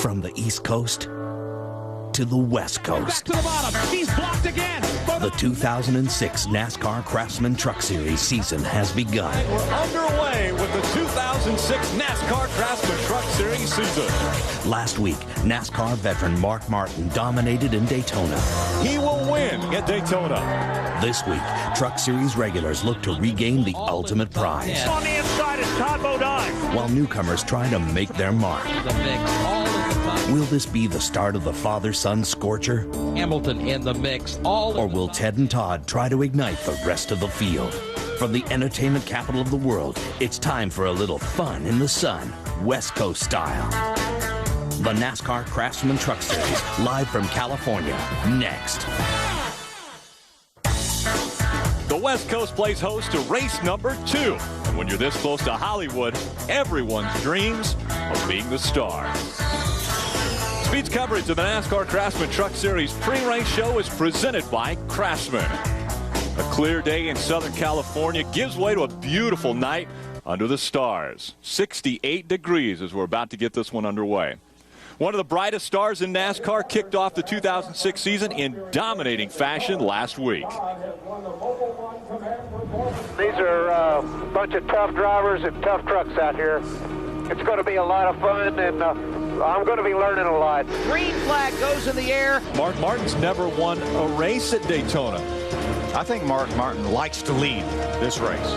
From the East Coast to the West Coast. Back to the bottom. He's blocked again. The 2006 NASCAR Craftsman Truck Series season has begun. We're underway with the 2006 NASCAR Craftsman Truck Series season. Last week, NASCAR veteran Mark Martin dominated in Daytona. He will win at Daytona. This week, Truck Series regulars look to regain the ultimate prize. On the inside is Todd Bodine. While newcomers try to make their mark. Will this be the start of the father-son scorcher? Hamilton in the mix. Or will Ted and Todd try to ignite the rest of the field? From the entertainment capital of the world, it's time for a little fun in the sun, West Coast style. The NASCAR Craftsman Truck Series, live from California, next. The West Coast plays host to race number 2. And when you're this close to Hollywood, everyone's dreams of being the star. Speed's coverage of the NASCAR Craftsman Truck Series pre-race show is presented by Craftsman. A clear day in Southern California gives way to a beautiful night under the stars. 68 degrees as we're about to get this one underway. One of the brightest stars in NASCAR kicked off the 2006 season in dominating fashion last week. These are a bunch of tough drivers and tough trucks out here. It's going to be a lot of fun, and I'm going to be learning a lot. Green flag goes in the air. Mark Martin's never won a race at Daytona. I think Mark Martin likes to lead this race.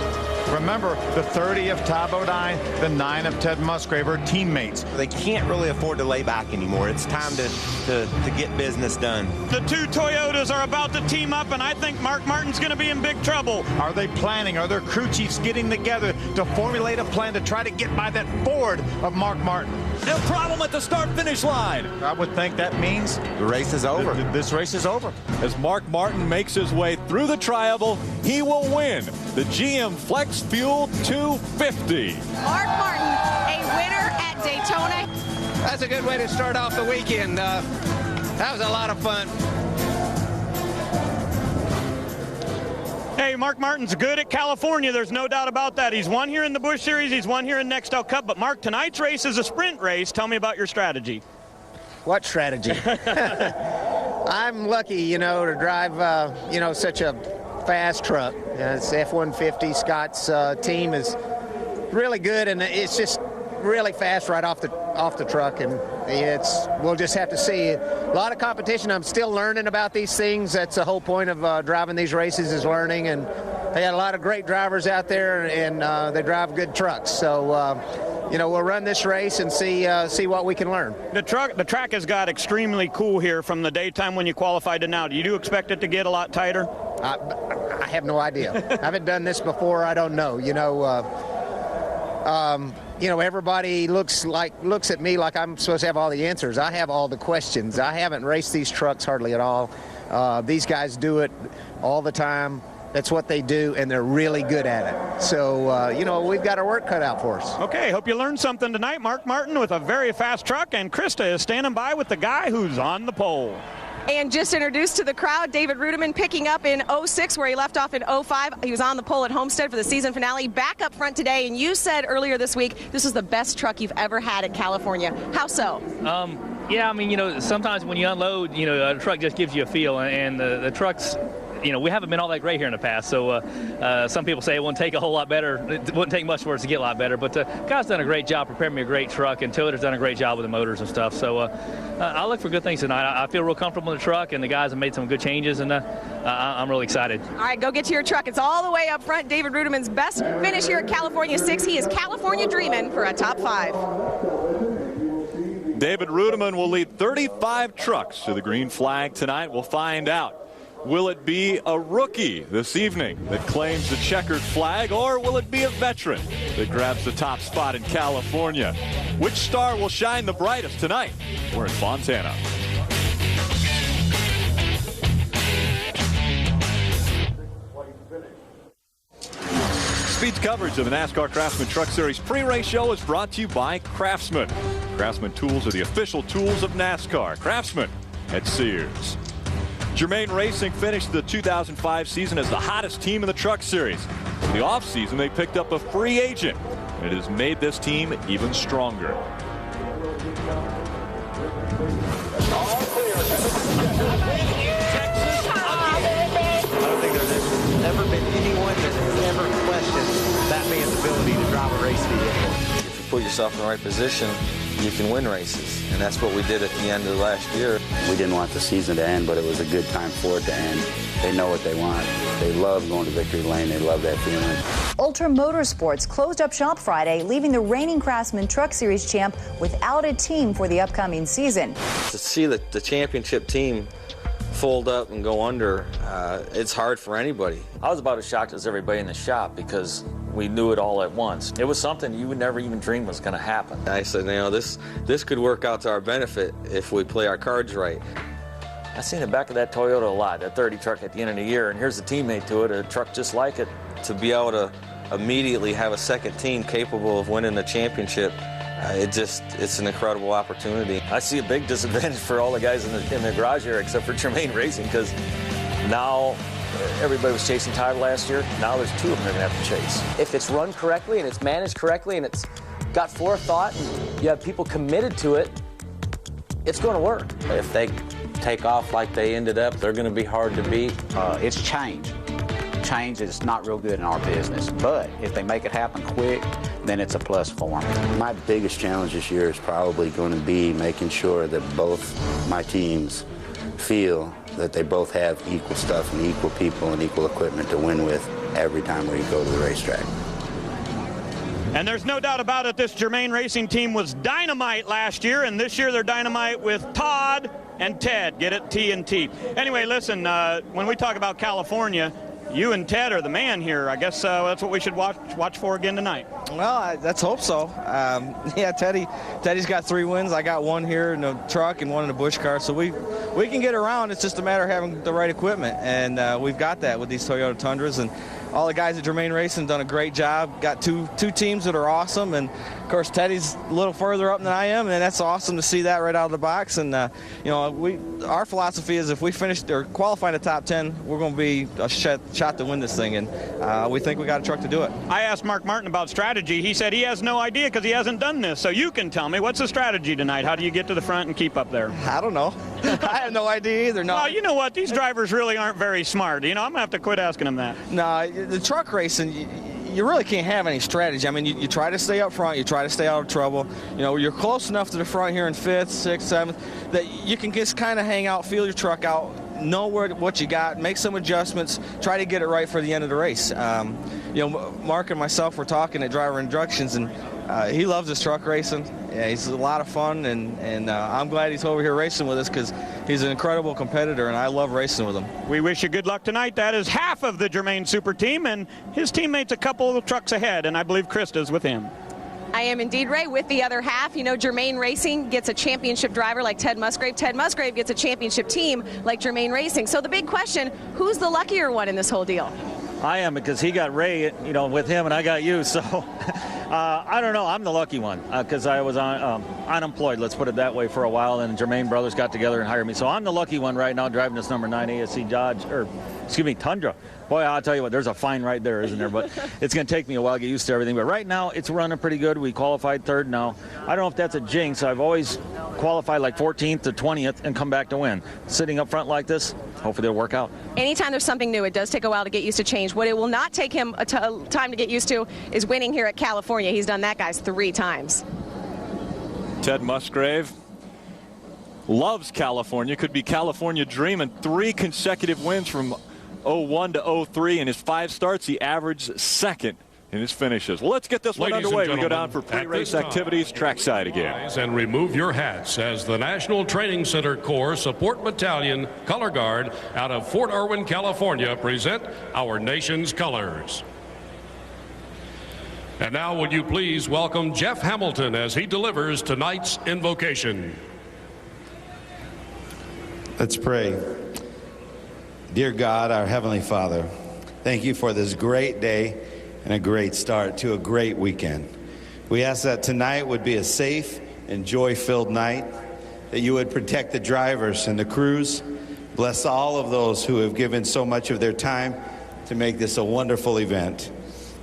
Remember, the 30 of Todd Bodine, the 9 of Ted Musgrave are teammates. They can't really afford to lay back anymore. It's time to get business done. The two Toyotas are about to team up, and I think Mark Martin's going to be in big trouble. Are they planning? Are their crew chiefs getting together to formulate a plan to try to get by that Ford of Mark Martin? No problem at the start-finish line. I would think that means the race is over. This race is over. As Mark Martin makes his way through the tri-oval, he will win the GM Flex Fuel 250. Mark Martin, a winner at Daytona. That's a good way to start off the weekend. That was a lot of fun. Hey, Mark Martin's good at California. There's no doubt about that. He's won here in the Busch Series. He's won here in Nextel Cup. But, Mark, tonight's race is a sprint race. Tell me about your strategy. What strategy? I'm lucky, to drive, such a fast truck. It's F-150. Scott's team is really good, and it's just really fast right off the truck, and we'll just have to see. A lot of competition. I'm still learning about these things. That's the whole point of driving these races, is learning, and they got a lot of great drivers out there, and they drive good trucks. So we'll run this race and see what we can learn. The track has got extremely cool here from the daytime when you qualified to now. Do you expect it to get a lot tighter? I have no idea. I haven't done this before. I don't know. Everybody looks at me like I'm supposed to have all the answers. I have all the questions. I haven't raced these trucks hardly at all. These guys do it all the time. That's what they do, and they're really good at it. So, we've got our work cut out for us. Okay, hope you learned something tonight. Mark Martin with a very fast truck, and Krista is standing by with the guy who's on the pole. And just introduced to the crowd, David Rudiman picking up in 06 where he left off in 05. He was on the pole at Homestead for the season finale, back up front today. And you said earlier this week this was the best truck you've ever had in California. How so? Yeah, sometimes when you unload, a truck just gives you a feel, and the trucks, we haven't been all that great here in the past. So some people say it wouldn't take a whole lot better. It wouldn't take much for us to get a lot better. But God's done a great job preparing me a great truck, and Toyota's done a great job with the motors and stuff. So I look for good things tonight. I feel real comfortable in the truck, and the guys have made some good changes, and I'm really excited. All right, go get to your truck. It's all the way up front. David Rudiman's best finish here at California 6. He is California dreaming for a top 5. David Rudiman will lead 35 trucks to the green flag tonight. We'll find out. Will it be a rookie this evening that claims the checkered flag, or will it be a veteran that grabs the top spot in California? Which star will shine the brightest tonight? We're in Fontana. Speed's coverage of the NASCAR Craftsman Truck Series pre-race show is brought to you by Craftsman. Craftsman tools are the official tools of NASCAR. Craftsman at Sears. Germain Racing finished the 2005 season as the hottest team in the Truck Series. In the offseason, they picked up a free agent, and it has made this team even stronger. put yourself in the right position, you can win races. And that's what we did at the end of last year. We didn't want the season to end, but it was a good time for it to end. They know what they want. They love going to victory lane. They love that feeling. Ultra Motorsports closed up shop Friday, leaving the reigning Craftsman Truck Series champ without a team for the upcoming season. To see the championship team fold up and go under, it's hard for anybody. I was about as shocked as everybody in the shop because we knew it all at once. It was something you would never even dream was going to happen. I said, this could work out to our benefit if we play our cards right. I've seen the back of that Toyota a lot, that 30 truck at the end of the year, and here's a teammate to it, a truck just like it. To be able to immediately have a second team capable of winning the championship, it's an incredible opportunity. I see a big disadvantage for all the guys in the garage here except for Germain Racing, because now everybody was chasing Todd last year. Now there's two of them they're going to have to chase. If it's run correctly and it's managed correctly and it's got forethought and you have people committed to it, it's going to work. If they take off like they ended up, they're going to be hard to beat. It's change. Change is not real good in our business, but if they make it happen quick, then it's a plus for them. My biggest challenge this year is probably going to be making sure that both my teams feel that they both have equal stuff and equal people and equal equipment to win with every time we go to the racetrack. And there's no doubt about it, this Germain Racing team was dynamite last year, and this year they're dynamite with Todd and Ted. Get it? T&T. Anyway, listen, when we talk about California, you and Ted are the man here. I guess that's what we should watch for again tonight. Well, let's hope so. Yeah, Teddy's got 3 wins. I got 1 here in the truck and 1 in the Busch car. So we can get around. It's just a matter of having the right equipment, and we've got that with these Toyota Tundras. And all the guys at Germain Racing done a great job. Got two teams that are awesome, and of course Teddy's a little further up than I am, and that's awesome to see that right out of the box. And our philosophy is if we finish or qualify in the top 10, we're going to be a shot to win this thing, and we think we got a truck to do it. I asked Mark Martin about strategy. He said he has no idea because he hasn't done this. So you can tell me, what's the strategy tonight? How do you get to the front and keep up there? I don't know. I have no idea either. No. Well, you know what? These drivers really aren't very smart. I'm going to have to quit asking them that. No, the truck racing, you really can't have any strategy. I mean, you try to stay up front, you try to stay out of trouble. You're close enough to the front here in 5th, 6th, 7th that you can just kind of hang out, feel your truck out, know what you got, make some adjustments, try to get it right for the end of the race. Mark and myself were talking at driver inductions, and he loves this truck racing. Yeah, he's a lot of fun, and I'm glad he's over here racing with us because he's an incredible competitor, and I love racing with him. We wish you good luck tonight. That is half of the Germain Super Team, and his teammates a couple of trucks ahead, and I believe Krista's with him. I am indeed, Ray, with the other half. Germain Racing gets a championship driver like Ted Musgrave. Ted Musgrave gets a championship team like Germain Racing. So the big question, who's the luckier one in this whole deal? I am, because he got Ray, with him, and I got you. So I don't know. I'm the lucky one because I was unemployed, let's put it that way, for a while, and Germain Brothers got together and hired me. So I'm the lucky one right now, driving this number 9 ASC Tundra. Boy, I'll tell you what, there's a fine right there, isn't there? But it's going to take me a while to get used to everything. But right now, it's running pretty good. We qualified 3rd now. I don't know if that's a jinx. I've always qualified like 14th to 20th and come back to win. Sitting up front like this, hopefully it'll work out. Anytime there's something new, it does take a while to get used to change. What it will not take him time to get used to is winning here at California. He's done that, guys, 3 times. Ted Musgrave loves California. Could be California dreaming. 3 consecutive wins from 01 to 03. In his 5 starts, he averaged 2nd in his finishes. Well, let's get this one underway. We go down for pre-race activities, trackside again. And remove your hats as the National Training Center Corps Support Battalion Color Guard out of Fort Irwin, California present our nation's colors. And now would you please welcome Jeff Hamilton as he delivers tonight's invocation. Let's pray. Dear God, our Heavenly Father, thank you for this great day and a great start to a great weekend. We ask that tonight would be a safe and joy-filled night, that you would protect the drivers and the crews, bless all of those who have given so much of their time to make this a wonderful event,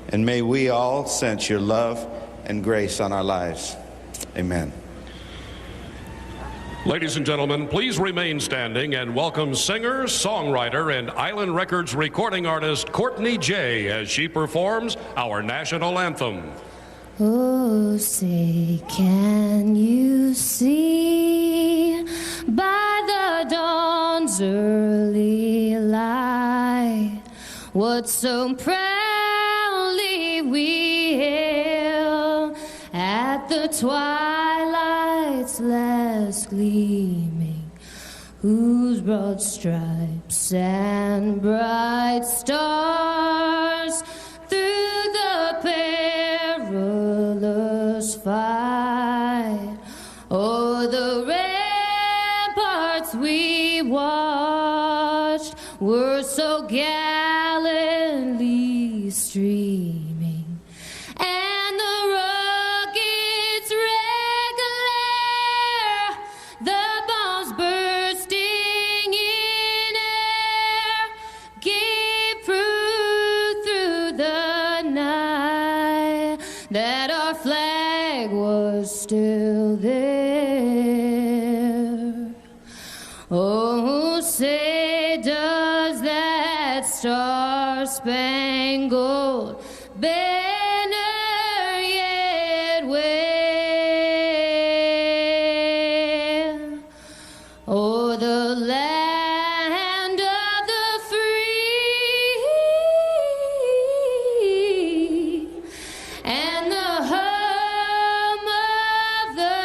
and may we all sense your love and grace on our lives. Amen. Ladies and gentlemen, please remain standing and welcome singer, songwriter, and Island Records recording artist Courtney J. as she performs our national anthem. Oh, say, can you see by the dawn's early light what so proudly we hailed at the twilight's last gleaming, whose broad stripes and bright stars through the perilous fight o'er the ramparts we watched were so gallantly streaming, and the rockets' red glare, the bombs bursting in air, gave proof through the night that our flag was still there. Oh, say does that star-spangled banner yet wave o'er the land of the free and the home of the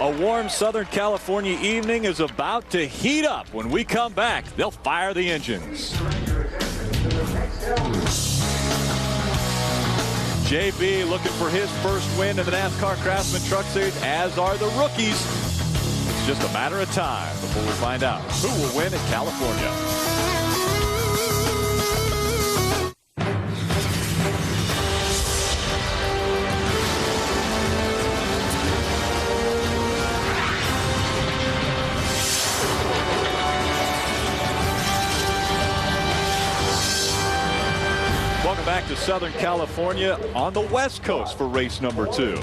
A warm Southern California evening is about to heat up. When we come back, they'll fire the engines. JB looking for his first win in the NASCAR Craftsman Truck Series, as are the rookies. It's just a matter of time before we find out who will win in California. Welcome back to Southern California on the West Coast for race number 2.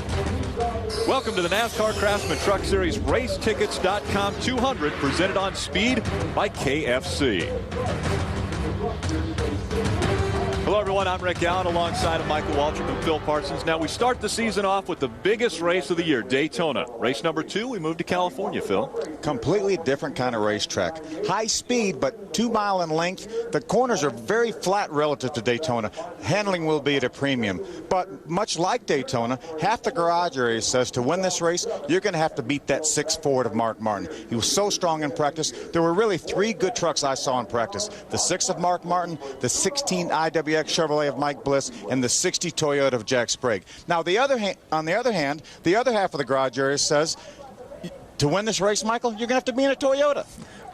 Welcome to the NASCAR Craftsman Truck Series Racetickets.com 200, presented on Speed by KFC. Hello, everyone. I'm Rick Allen alongside of Michael Waltrip and Phil Parsons. Now, we start the season off with the biggest race of the year, Daytona. Race number 2, we move to California, Phil. Completely different kind of racetrack. High speed, but 2 mile in length. The corners are very flat relative to Daytona. Handling will be at a premium. But much like Daytona, half the garage area says to win this race, you're going to have to beat that 6 Ford of Mark Martin. He was so strong in practice. There were really 3 good trucks I saw in practice. The 6 of Mark Martin, the 16 IWX Chevrolet of Mike Bliss, and the 60 Toyota of Jack Sprague. Now, on the other hand, the other half of the garage area says, to win this race, Michael, you're going to have to be in a Toyota.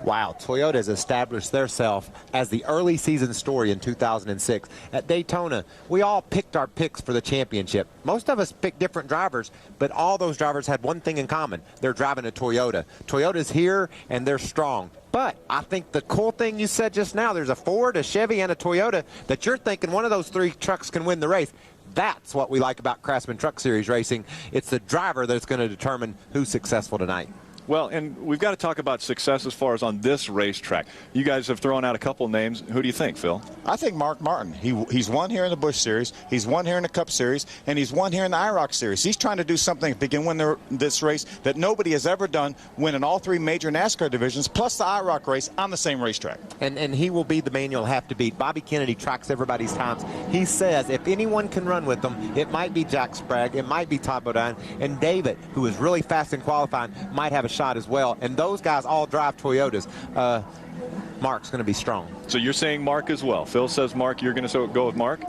Wow, Toyota has established themselves as the early season story in 2006. At Daytona, we all picked our picks for the championship. Most of us picked different drivers, but all those drivers had one thing in common. They're driving a Toyota. Toyota's here, and they're strong. But I think the cool thing you said just now, there's a Ford, a Chevy, and a Toyota, that you're thinking one of those 3 trucks can win the race. That's what we like about Craftsman Truck Series racing. It's the driver that's going to determine who's successful tonight. Well, and we've got to talk about success as far as on this racetrack. You guys have thrown out a couple names. Who do you think, Phil? I think Mark Martin. He's won here in the Busch Series. He's won here in the Cup Series. And he's won here in the IROC Series. He's trying to do something if he can win this race that nobody has ever done, winning all 3 major NASCAR divisions, plus the IROC race on the same racetrack. And he will be the man you'll have to beat. Bobby Kennedy tracks everybody's times. He says if anyone can run with them, it might be Jack Sprague, it might be Todd Bodine, and David, who is really fast in qualifying, might have a shot as well. And those guys all drive Toyotas. Mark's going to be strong. So you're saying Mark as well. Phil says Mark. You're going to go with Mark.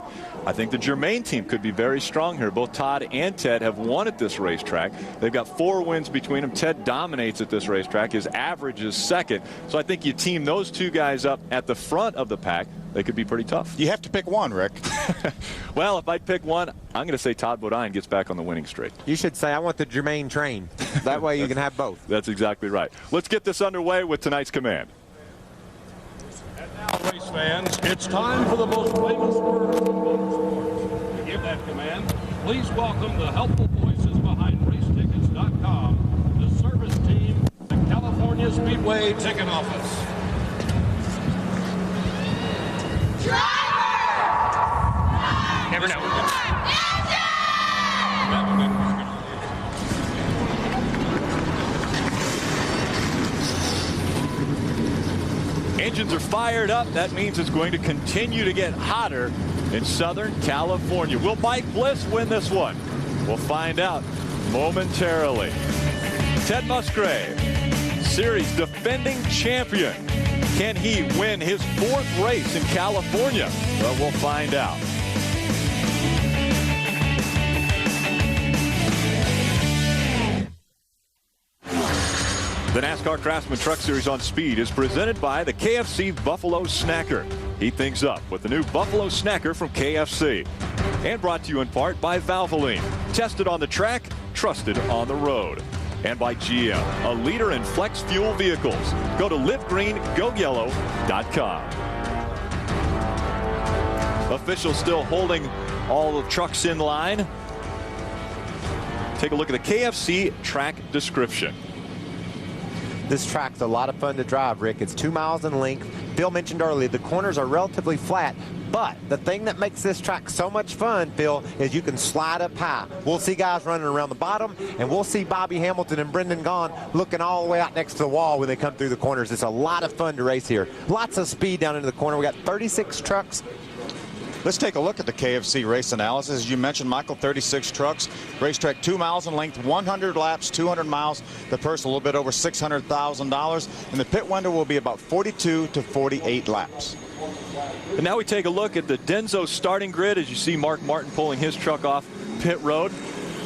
I think the Germain team could be very strong here. Both Todd and Ted have won at this racetrack. They've got 4 wins between them. Ted dominates at this racetrack. His average is 2nd. So I think you team those 2 guys up at the front of the pack. They could be pretty tough. You have to pick one, Rick. Well, if I'd pick one, I'm going to say Todd Bodine gets back on the winning streak. You should say, I want the Germain train. That way you can have both. That's exactly right. Let's get this underway with tonight's command. And now, race fans, it's time for the most famous word in motorsports. To give that command, please welcome the helpful voices behind Racetickets.com, the service team, the California Speedway Speedway ticket office. Never know. Engines are fired up. That means it's going to continue to get hotter in Southern California. Will Mike Bliss win this one? We'll find out momentarily. Ted Musgrave, series defending champion. Can he win his 4th race in California? Well, we'll find out. The NASCAR Craftsman Truck Series on Speed is presented by the KFC Buffalo Snacker. Heat things up with the new Buffalo Snacker from KFC. And brought to you in part by Valvoline. Tested on the track, trusted on the road. And by GM, a leader in flex fuel vehicles. Go to livegreengoyellow.com. Officials still holding all the trucks in line. Take a look at the KFC track description. This track's a lot of fun to drive, Rick. It's 2 miles in length. Phil mentioned earlier the corners are relatively flat, but the thing that makes this track so much fun, Phil, is you can slide up high. We'll see guys running around the bottom, and we'll see Bobby Hamilton and Brendan Gaughan looking all the way out next to the wall when they come through the corners. It's a lot of fun to race here. Lots of speed down into the corner. We got 36 trucks. Let's take a look at the KFC race analysis. As you mentioned, Michael, 36 trucks. Racetrack 2 miles in length, 100 laps, 200 miles. The purse a little bit over $600,000. And the pit window will be about 42 to 48 laps. And now we take a look at the Denso starting grid as you see Mark Martin pulling his truck off pit road.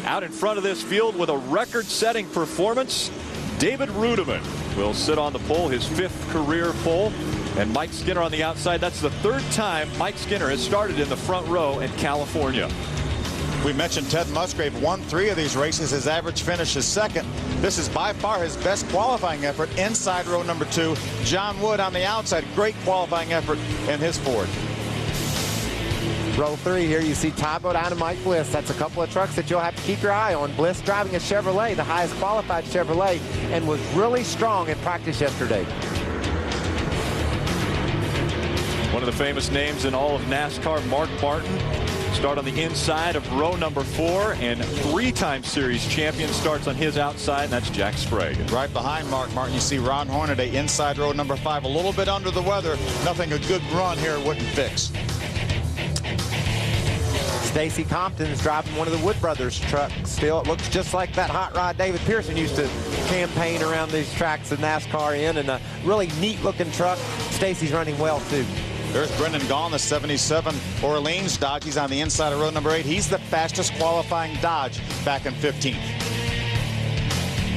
Out in front of this field with a record-setting performance, David Rudiman will sit on the pole, his 5th career pole. And Mike Skinner on the outside. That's the 3rd time Mike Skinner has started in the front row in California. We mentioned Ted Musgrave won 3 of these races. His average finish is 2nd. This is by far his best qualifying effort inside row number 2. John Wood on the outside. Great qualifying effort in his Ford. Row 3 here, you see Tybo down and Mike Bliss. That's a couple of trucks that you'll have to keep your eye on. Bliss driving a Chevrolet, the highest qualified Chevrolet, and was really strong in practice yesterday. One of the famous names in all of NASCAR, Mark Martin. Start on the inside of row number 4, and 3-time series champion starts on his outside, and that's Jack Sprague. Right behind Mark Martin, you see Ron Hornaday inside row number 5, a little bit under the weather. Nothing a good run here wouldn't fix. Stacy Compton's driving one of the Wood Brothers trucks. Still, it looks just like that hot rod David Pearson used to campaign around these tracks in NASCAR in, and a really neat-looking truck. Stacy's running well, too. There's Brendan Gaughan, the 77 Orleans Dodge. He's on the inside of row number 8. He's the fastest qualifying Dodge back in 15th.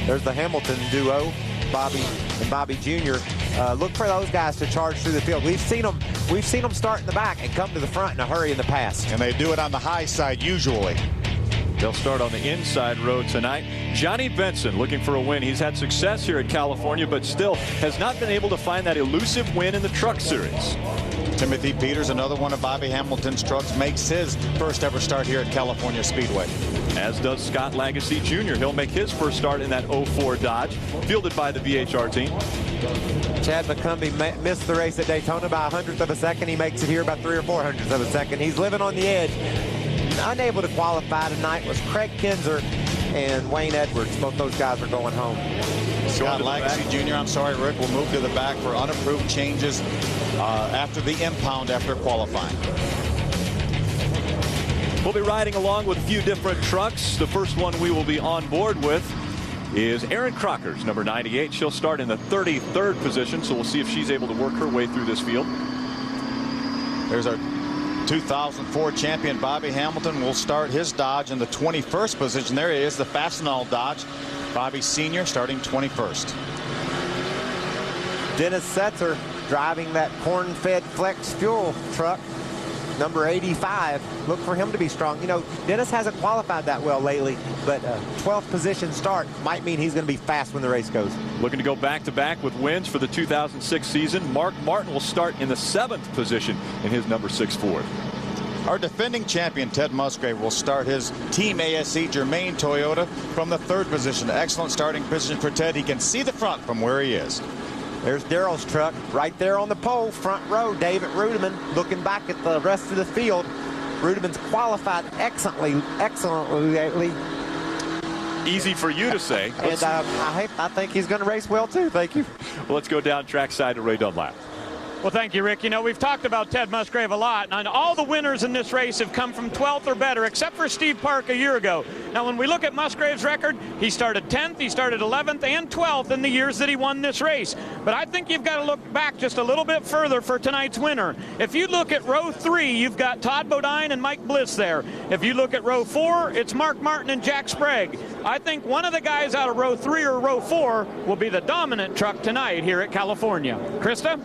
There's the Hamilton duo, Bobby and Bobby Jr. Look for those guys to charge through the field. We've seen them start in the back and come to the front in a hurry in the past. And they do it on the high side usually. They'll start on the inside road tonight. Johnny Benson looking for a win. He's had success here at California, but still has not been able to find that elusive win in the Truck Series. Timothy Peters, another one of Bobby Hamilton's trucks, makes his first ever start here at California Speedway. As does Scott Lagasse Jr. He'll make his first start in that 04 Dodge, fielded by the VHR team. Chad McCumbee missed the race at Daytona by 100th of a second. He makes it here about 3 or 400ths of a second. He's living on the edge. Unable to qualify tonight was Craig Kinzer and Wayne Edwards. Both those guys are going home. Scott Lagasse Jr., I'm sorry, Rick, will move to the back for unapproved changes after the impound after qualifying. We'll be riding along with a few different trucks. The first one we will be on board with is Erin Crockers, number 98. She'll start in the 33rd position, so we'll see if she's able to work her way through this field. There's our 2004 champion Bobby Hamilton will start his Dodge in the 21st position. There he is, the Fastenal Dodge. Bobby Sr. starting 21st. Dennis Setzer driving that corn-fed flex fuel truck, number 85. Look for him to be strong. You know, Dennis hasn't qualified that well lately, but 12th position start might mean he's going to be fast when the race goes. Looking to go back-to-back with wins for the 2006 season. Mark Martin will start in the 7th position in his number 6 Ford. Our defending champion, Ted Musgrave, will start his Team ASE Germain Toyota from the 3rd position. Excellent starting position for Ted. He can see the front from where he is. There's Darrell's truck right there on the pole, front row. David Rudiman looking back at the rest of the field. Rudiman's qualified excellently. Easy for you to say. And I think he's going to race well, too. Thank you. Well, let's go down trackside to Ray Dunlap. Well, thank you, Rick. You know, we've talked about Ted Musgrave a lot, and all the winners in this race have come from 12th or better, except for Steve Park a year ago. Now, when we look at Musgrave's record, he started 10th, he started 11th, and 12th in the years that he won this race. But I think you've got to look back just a little bit further for tonight's winner. If you look at row 3, you've got Todd Bodine and Mike Bliss there. If you look at row 4, it's Mark Martin and Jack Sprague. I think one of the guys out of row 3 or row 4 will be the dominant truck tonight here at California. Krista?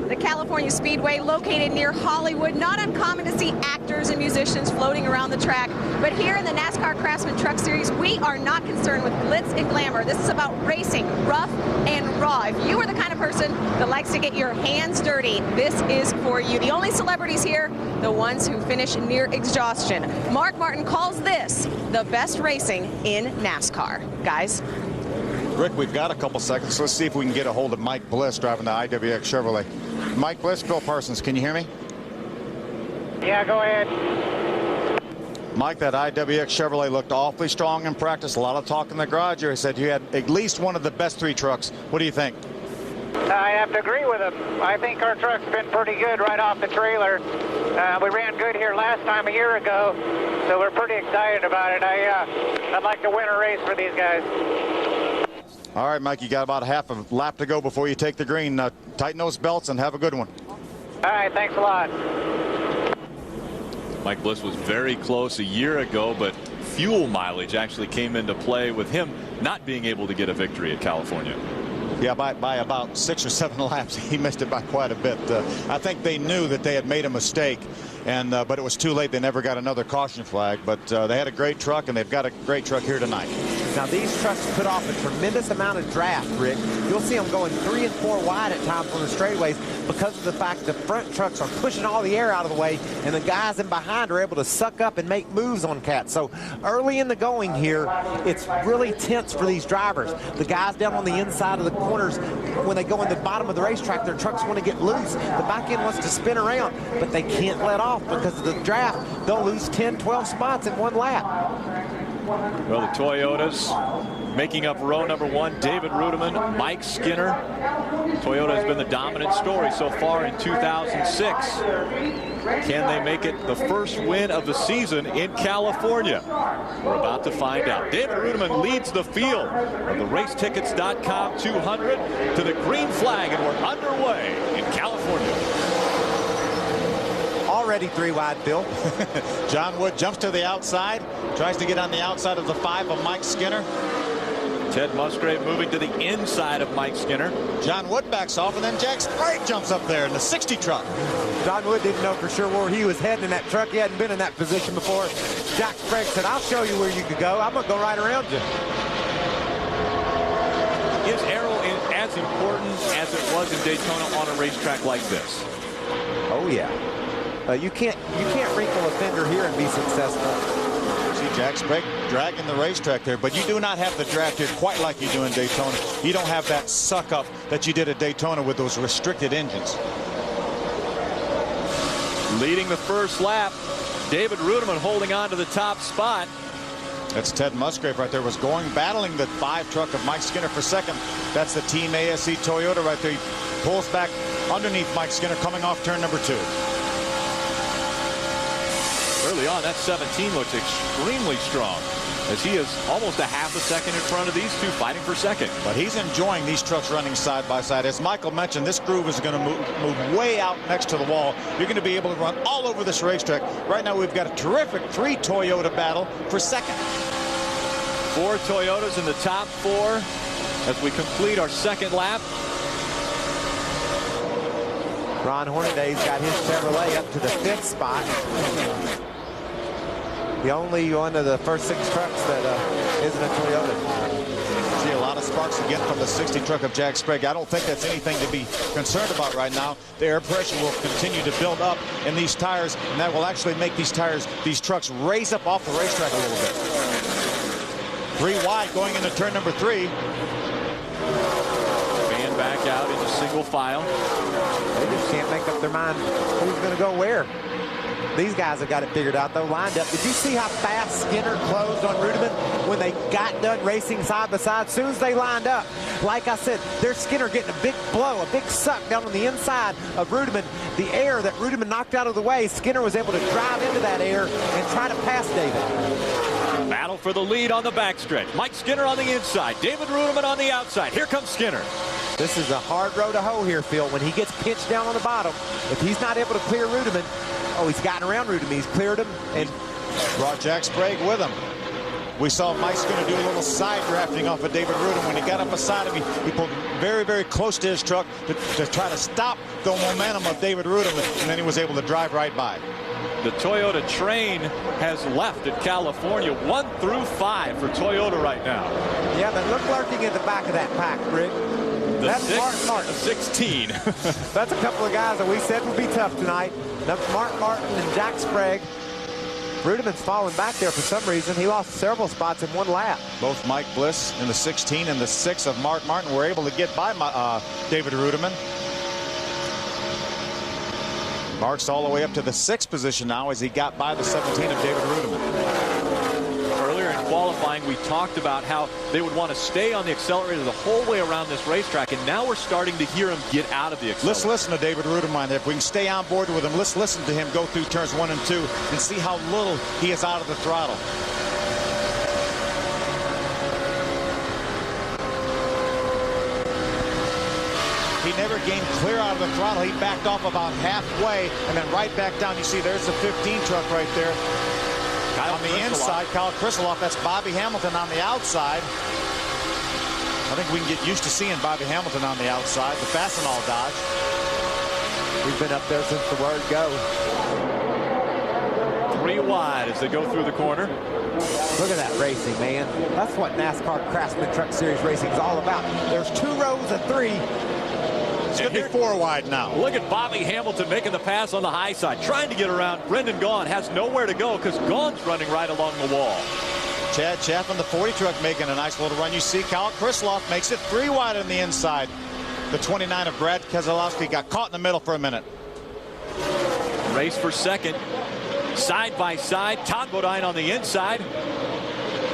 The California Speedway, located near Hollywood. Not uncommon to see actors and musicians floating around the track. But here in the NASCAR Craftsman Truck Series, we are not concerned with glitz and glamour. This is about racing, rough and raw. If you are the kind of person that likes to get your hands dirty, this is for you. The only celebrities here, the ones who finish near exhaustion. Mark Martin calls this the best racing in NASCAR. Guys? Rick, we've got a couple seconds. Let's see if we can get a hold of Mike Bliss driving the IWX Chevrolet. Mike Bliss, Bill Parsons, can you hear me? Yeah, go ahead. Mike, that IWX Chevrolet looked awfully strong in practice. A lot of talk in the garage here. He said you had at least one of the best 3 trucks. What do you think? I have to agree with him. I think our truck's been pretty good right off the trailer. We ran good here last time a year ago, so we're pretty excited about it. I'd like to win a race for these guys. All right, Mike, you got about a half a lap to go before you take the green. Tighten those belts and have a good one. All right, thanks a lot. Mike Bliss was very close a year ago, but fuel mileage actually came into play with him not being able to get a victory at California. Yeah, by about 6 or 7 laps, he missed it by quite a bit. I think they knew that they had made a mistake, and but it was too late. They never got another caution flag, but they had a great truck, and they've got a great truck here tonight. Now, these trucks put off a tremendous amount of draft, Rick. You'll see them going 3 and 4 wide at times on the straightaways because of the fact the front trucks are pushing all the air out of the way, and the guys in behind are able to suck up and make moves on cats. So early in the going here, it's really tense for these drivers. The guys down on the inside of the corners, when they go in the bottom of the racetrack, their trucks want to get loose. The back end wants to spin around, but they can't let off because of the draft. They'll lose 10, 12 spots in 1 lap. Well, the Toyotas making up row number 1, David Rudiman, Mike Skinner. Toyota has been the dominant story so far in 2006. Can they make it the first win of the season in California? We're about to find out. David Rudiman leads the field of the Racetickets.com 200 to the green flag, and we're underway in California. Already 3 wide, Bill. John Wood jumps to the outside, tries to get on the outside of the 5 of Mike Skinner. Ted Musgrave moving to the inside of Mike Skinner. John Wood backs off, and then Jack Sprague jumps up there in the 60 truck. John Wood didn't know for sure where he was heading in that truck. He hadn't been in that position before. Jack Sprague said, I'll show you where you could go. I'm going to go right around you. Is aero as important as it was in Daytona on a racetrack like this? Oh, yeah. You can't wrinkle a fender here and be successful. See Jack Sprague dragging the racetrack there, but you do not have the draft here quite like you do in Daytona. You don't have that suck up that you did at Daytona with those restricted engines. Leading the first lap, David Rudiman holding on to the top spot. That's Ted Musgrave right there, was battling the 5 truck of Mike Skinner for second. That's the Team ASE Toyota right there. He pulls back underneath Mike Skinner coming off turn number 2. Early on, that 17 looks extremely strong, as he is almost a half a second in front of these two fighting for second. But he's enjoying these trucks running side by side. As Michael mentioned, this groove is going to move way out next to the wall. You're going to be able to run all over this racetrack. Right now, we've got a terrific 3 Toyota battle for second. 4 Toyotas in the top 4 as we complete our second lap. Ron Hornaday's got his Chevrolet up to the 5th spot. The only one of the first 6 trucks that isn't a Toyota. See a lot of sparks again from the 60 truck of Jack Sprague. I don't think that's anything to be concerned about right now. The air pressure will continue to build up in these tires, and that will actually make these trucks raise up off the racetrack a little bit. 3 wide going into turn number 3. Fan back out into single file. They just can't make up their mind who's going to go where. These guys have got it figured out, though, lined up. Did you see how fast Skinner closed on Rudiman when they got done racing side by side? As soon as they lined up, like I said, there's Skinner getting a big blow, a big suck down on the inside of Rudiman. The air that Rudiman knocked out of the way, Skinner was able to drive into that air and try to pass David. Battle for the lead on the backstretch. Mike Skinner on the inside. David Rudiman on the outside. Here comes Skinner. This is a hard row to hoe here, Phil. When he gets pinched down on the bottom, if he's not able to clear Rudiman, he's gotten around Rudiman. He's cleared him and brought Jack Sprague with him. We saw Mike Skinner do a little side drafting off of David Rudiman. When he got up beside him, he pulled very, very close to his truck to try to stop the momentum of David Rudiman, and then he was able to drive right by. The Toyota train has left at California. 1 through 5 for Toyota right now. Yeah, but look lurking in the back of that pack, Rick. That's Martin Martin. 16. That's a couple of guys that we said would be tough tonight. That's Mark Martin and Jack Sprague. Rudiman's falling back there for some reason. He lost several spots in one lap. Both Mike Bliss in the 16 and the 6 of Mark Martin were able to get by David Rudiman. Mark's all the way up to the 6th position now as he got by the 17 of David Rudiman. Earlier in qualifying, we talked about how they would want to stay on the accelerator the whole way around this racetrack, and now we're starting to hear him get out of the accelerator. Let's listen to David Rudiman. If we can stay on board with him, let's listen to him go through turns 1 and 2 and see how little he is out of the throttle. He never gained clear out of the throttle. He backed off about halfway and then right back down. You see there's the 15 truck right there. On the inside, Kyle Krisiloff. That's Bobby Hamilton on the outside. I think we can get used to seeing Bobby Hamilton on the outside. The Fastenal Dodge. We've been up there since the word go. 3 wide as they go through the corner. Look at that racing, man. That's what NASCAR Craftsman Truck Series racing is all about. There's 2 rows of 3. It's going to be 4 wide now. Look at Bobby Hamilton making the pass on the high side, trying to get around. Brendan Gaughan has nowhere to go because Gaughan's running right along the wall. Chad Chapman, the 40 truck, making a nice little run. You see Kyle Krisiloff makes it 3 wide on the inside. The 29 of Brad Keselowski got caught in the middle for a minute. Race for second. Side by side. Todd Bodine on the inside.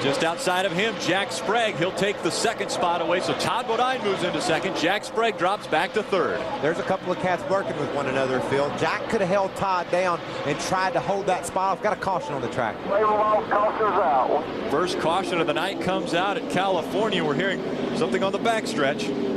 Just outside of him, Jack Sprague. He'll take the 2nd spot away. So Todd Bodine moves into 2nd. Jack Sprague drops back to 3rd. There's a couple of cats working with one another, Phil. Jack could have held Todd down and tried to hold that spot. I've got a caution on the track. First caution of the night comes out at California. We're hearing something on the backstretch.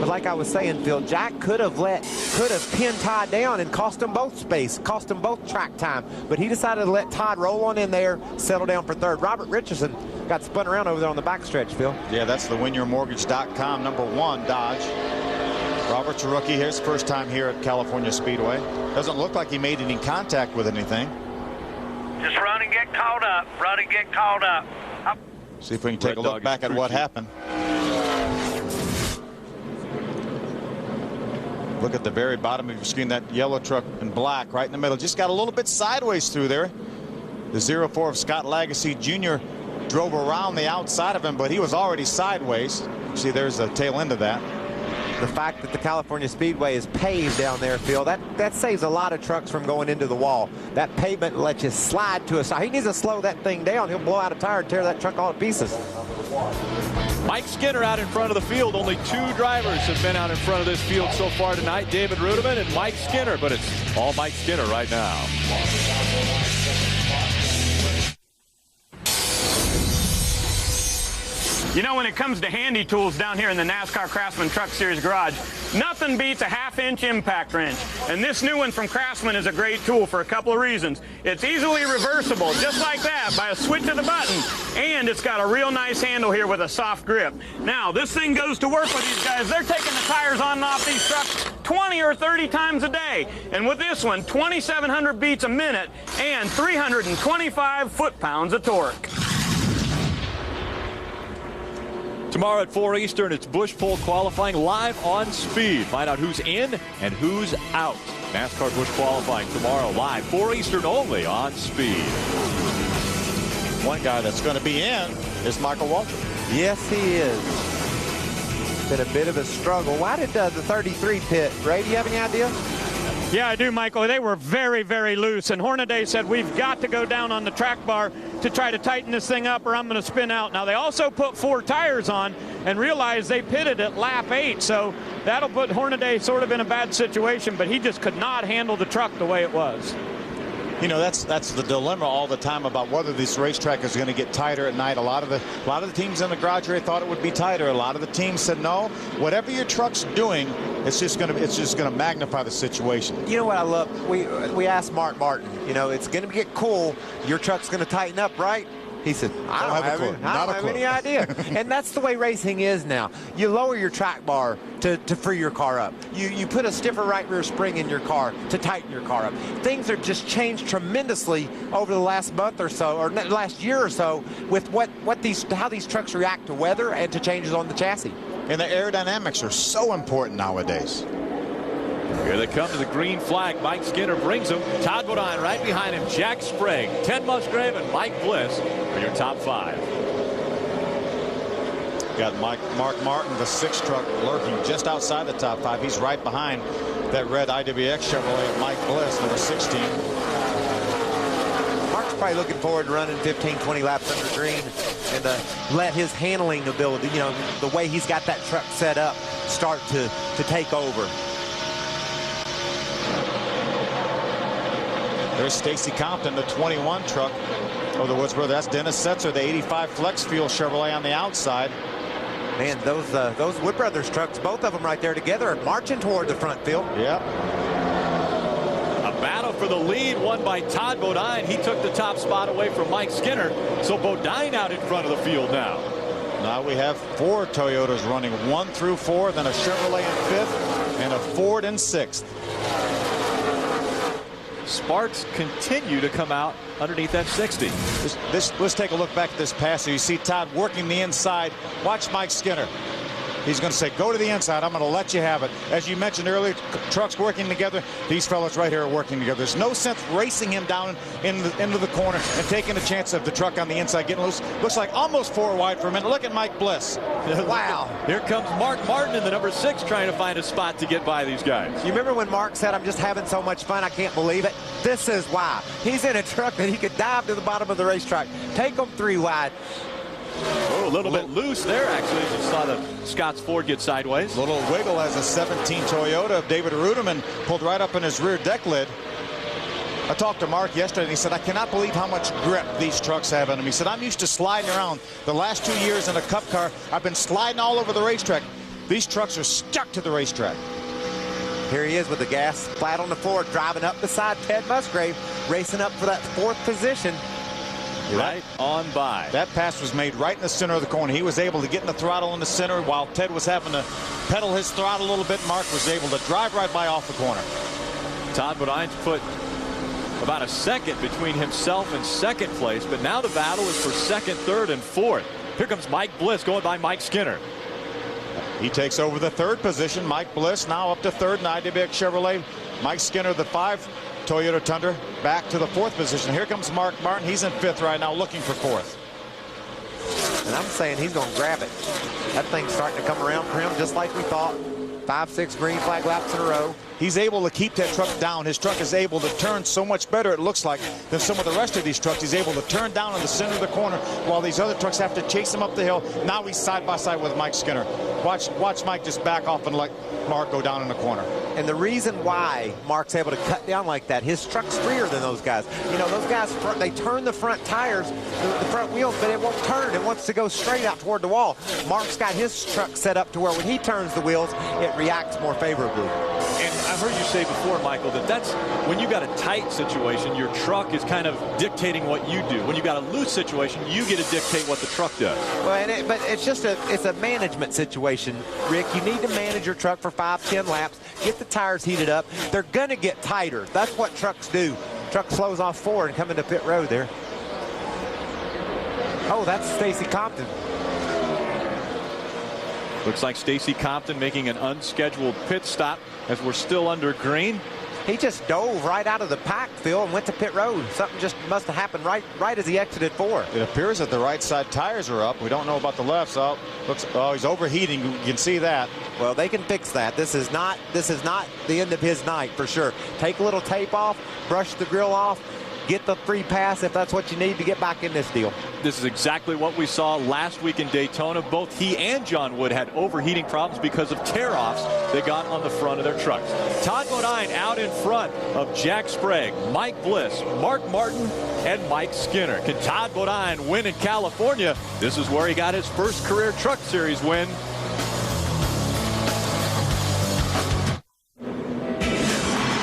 But like I was saying, Phil, Jack could have pinned Todd down and cost them both space, cost them both track time. But he decided to let Todd roll on in there, settle down for 3rd. Robert Richardson got spun around over there on the backstretch, Phil. Yeah, that's the WinYourMortgage.com #1 Dodge. Robert's a rookie. His first time here at California Speedway. Doesn't look like he made any contact with anything. Just run and get caught up. Run and get caught up. See if we can take a look back at what happened. Look at the very bottom of your screen, that yellow truck in black right in the middle. Just got a little bit sideways through there. The 04 of Scott Lagasse Jr. drove around the outside of him, but he was already sideways. See, there's the tail end of that. The fact that the California Speedway is paved down there, Phil, that saves a lot of trucks from going into the wall. That pavement lets you slide to a side. He needs to slow that thing down. He'll blow out a tire and tear that truck all to pieces. Mike Skinner out in front of the field. Only 2 drivers have been out in front of this field so far tonight. David Rudiman and Mike Skinner, but it's all Mike Skinner right now. You know, when it comes to handy tools down here in the NASCAR Craftsman Truck Series garage, nothing beats a 1/2-inch impact wrench. And this new one from Craftsman is a great tool for a couple of reasons. It's easily reversible, just like that, by a switch of the button. And it's got a real nice handle here with a soft grip. Now, this thing goes to work with these guys. They're taking the tires on and off these trucks 20 or 30 times a day. And with this one, 2,700 beats a minute and 325 foot-pounds of torque. Tomorrow at 4 Eastern, it's Busch Pole qualifying live on Speed. Find out who's in and who's out. NASCAR Busch qualifying tomorrow live, 4 Eastern only on Speed. One guy that's going to be in is Michael Waltrip. Yes, he is. Been a bit of a struggle. Why did the 33 pit? Ray, do you have any idea? Yeah, I do, Michael. They were very, very loose, and Hornaday said, we've got to go down on the track bar to try to tighten this thing up or I'm going to spin out. Now, they also put 4 tires on and realized they pitted at lap 8, so that'll put Hornaday sort of in a bad situation, but he just could not handle the truck the way it was. You know, that's the dilemma all the time about whether this racetrack is going to get tighter at night. A lot of the teams in the garage area thought it would be tighter. A lot of the teams said no. Whatever your truck's doing, it's just going to magnify the situation. You know what I love? We asked Mark Martin. You know, it's going to get cool. Your truck's going to tighten up, right? He said, I don't have any idea. And that's the way racing is now. You lower your track bar to free your car up. You put a stiffer right rear spring in your car to tighten your car up. Things are just changed tremendously over the last month or so, or last year or so, with how these trucks react to weather and to changes on the chassis. And the aerodynamics are so important nowadays. Here they come to the green flag. Mike Skinner brings them. Todd Bodine right behind him. Jack Sprague, Ted Musgrave, and Mike Bliss are your top 5. Got Mark Martin, the 6 truck, lurking just outside the top 5. He's right behind that red IWX Chevrolet of Mike Bliss, number 16. Mark's probably looking forward to running 15, 20 laps under green and let his handling ability, you know, the way he's got that truck set up, start to take over. There's Stacy Compton, the 21 truck of the Woods Brothers. That's Dennis Setzer, the 85 Flex Fuel Chevrolet on the outside. Man, those Wood Brothers trucks, both of them right there together, are marching toward the front field. Yep. A battle for the lead won by Todd Bodine. He took the top spot away from Mike Skinner. So Bodine out in front of the field now. Now we have 4 Toyotas running, 1 through 4, then a Chevrolet in 5th and a Ford in 6th. Sparks continue to come out underneath that 60. Let's take a look back at this pass. So you see Todd working the inside. Watch Mike Skinner. He's going to say, go to the inside. I'm going to let you have it. As you mentioned earlier, trucks working together. These fellas right here are working together. There's no sense racing him down into the corner and taking a chance of the truck on the inside getting loose. Looks like almost 4 wide for a minute. Look at Mike Bliss. Wow. Here comes Mark Martin in the number 6 trying to find a spot to get by these guys. You remember when Mark said, I'm just having so much fun, I can't believe it? This is why. He's in a truck that he could dive to the bottom of the racetrack. Take them 3 wide. Oh, a little bit loose there, actually. You saw the Scott's Ford get sideways. Little wiggle as a 17 Toyota of David Ruderman pulled right up in his rear deck lid. I talked to Mark yesterday, and he said, I cannot believe how much grip these trucks have in them. He said, I'm used to sliding around. The last 2 years in a Cup car, I've been sliding all over the racetrack. These trucks are stuck to the racetrack. Here he is with the gas flat on the floor, driving up beside Ted Musgrave, racing up for that 4th position. Right on by. That pass was made right in the center of the corner. He was able to get in the throttle in the center while Ted was having to pedal his throttle a little bit. Mark was able to drive right by off the corner. Todd Bodine's put about a second between himself and 2nd place, but now the battle is for 2nd, 3rd, and 4th. Here comes Mike Bliss going by Mike Skinner. He takes over the 3rd position. Mike Bliss now up to 3rd in IWX Chevrolet. Mike Skinner, the 5 Toyota Tundra, back to the 4th position. Here comes Mark Martin. He's in 5th right now, looking for 4th. And I'm saying he's going to grab it. That thing's starting to come around for him just like we thought. 5, 6 green flag laps in a row. He's able to keep that truck down. His truck is able to turn so much better, it looks like, than some of the rest of these trucks. He's able to turn down in the center of the corner while these other trucks have to chase him up the hill. Now he's side by side with Mike Skinner. Watch Mike just back off and let Mark go down in the corner. And the reason why Mark's able to cut down like that, his truck's freer than those guys. You know, those guys, they turn the front tires, the front wheels, but it won't turn. It wants to go straight out toward the wall. Mark's got his truck set up to where when he turns the wheels, it reacts more favorably. And I've heard you say before, Michael, that that's when you got a tight situation, your truck is kind of dictating what you do. When you got a loose situation, you get to dictate what the truck does. Well, but it's just it's a management situation, Rick. You need to manage your truck for 5, 10 laps, get the tires heated up. They're going to get tighter. That's what trucks do. Truck slows off forward and come into pit road there. Oh, that's Stacy Compton. Looks like Stacy Compton making an unscheduled pit stop as we're still under green. He just dove right out of the pack, Phil, and went to pit road. Something just must have happened right as he exited 4. It appears that the right side tires are up. We don't know about the left. So he's overheating. You can see that. Well, they can fix that. This is not the end of his night for sure. Take a little tape off, brush the grill off, get the free pass if that's what you need to get back in this deal. This is exactly what we saw last week in Daytona. Both he and John Wood had overheating problems because of tear-offs they got on the front of their trucks. Todd Bodine out in front of Jack Sprague, Mike Bliss, Mark Martin, and Mike Skinner. Can Todd Bodine win in California? This is where he got his first career Truck Series win.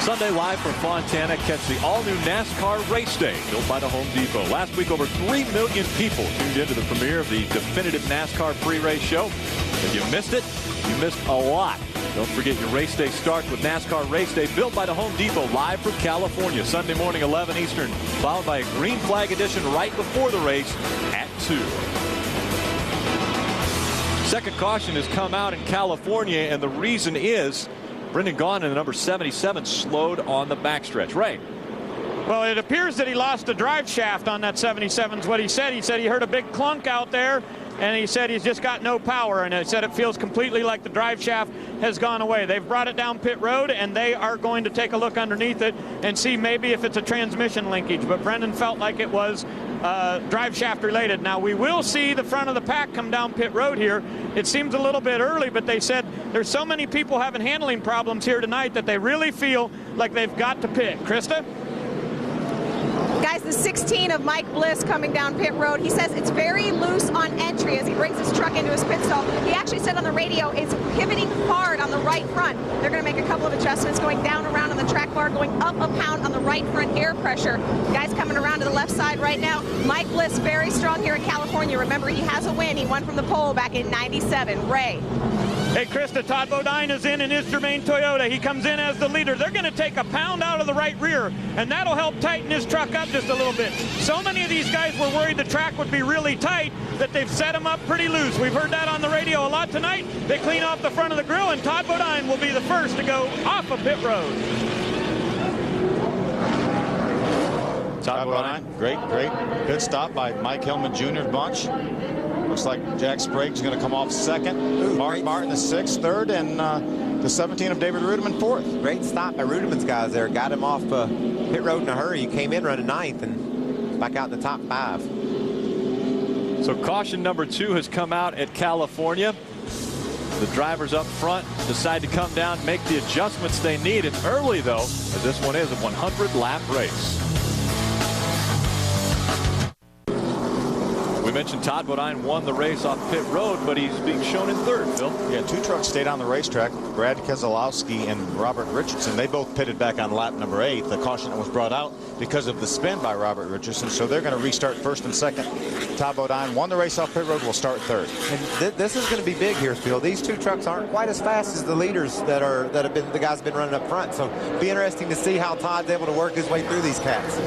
Sunday live from Fontana, catch the all-new NASCAR Race Day built by the Home Depot. Last week, over 3 million people tuned into the premiere of the definitive NASCAR pre-race show. If you missed it, you missed a lot. Don't forget your race day starts with NASCAR Race Day built by the Home Depot live from California. Sunday morning, 11 Eastern, followed by a green flag edition right before the race at 2. Second caution has come out in California, and the reason is Brendan Gaughan in the number 77 slowed on the backstretch. Ray. Well, it appears that he lost the drive shaft on that 77 is what he said. He said he heard a big clunk out there, and he said he's just got no power, and he said it feels completely like the drive shaft has gone away. They've brought it down pit road, and they are going to take a look underneath it and see maybe if it's a transmission linkage. But Brendan felt like it was drive shaft related. Now, we will see the front of the pack come down pit road here. It seems a little bit early, but they said there's so many people having handling problems here tonight that they really feel like they've got to pit. Krista? Guys, the 16 of Mike Bliss coming down pit road. He says it's very loose on entry as he brings his truck into his pit stall. He actually said on the radio it's pivoting hard on the right front. They're going to make a couple of adjustments, going down around on the track bar, going up a pound on the right front air pressure. Guys coming around to the left side right now. Mike Bliss very strong here in California. Remember, he has a win. He won from the pole back in '97. Ray. Hey, Krista, Todd Bodine is in his Germain Toyota. He comes in as the leader. They're going to take a pound out of the right rear, and that'll help tighten his truck up just a little bit. So many of these guys were worried the track would be really tight that they've set him up pretty loose. We've heard that on the radio a lot tonight. They clean off the front of the grill, and Todd Bodine will be the first to go off of pit road. Todd Bodine, great pit stop by Mike Hillman Jr.'s bunch. Looks like Jack Sprague's going to come off second. Mark Martin the 6th, 3rd, and the 17 of David Rudiman 4th. Great stop by Rudiman's guys there. Got him off pit road in a hurry. He came in running 9th and back out in the top 5. So caution number 2 has come out at California. The drivers up front decide to come down, make the adjustments they need. It's early, though, as this one is a 100-lap race. We mentioned Todd Bodine won the race off pit road, but he's being shown in 3rd, Phil. Yeah, 2 trucks stayed on the racetrack. Brad Keselowski and Robert Richardson, they both pitted back on lap number 8. The caution that was brought out because of the spin by Robert Richardson, so they're going to restart 1st and 2nd. Todd Bodine won the race off pit road, will start 3rd. And this is going to be big here, Phil. These 2 trucks aren't quite as fast as the leaders that have been the guys been running up front, so it'll be interesting to see how Todd's able to work his way through these cats.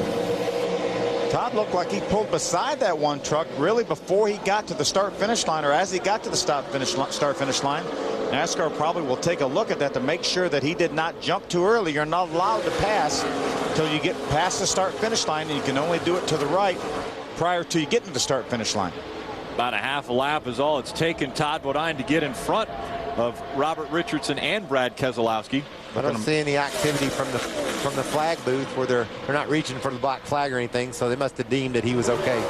Todd looked like he pulled beside that one truck really before he got to the start-finish line, or as he got to the start-finish line. NASCAR probably will take a look at that to make sure that he did not jump too early. You're not allowed to pass until you get past the start-finish line, and you can only do it to the right prior to you getting to the start-finish line. About a half a lap is all it's taken Todd Bodine to get in front of Robert Richardson and Brad Keselowski. I don't see any activity from the flag booth where they're not reaching for the black flag or anything, so they must have deemed that he was okay.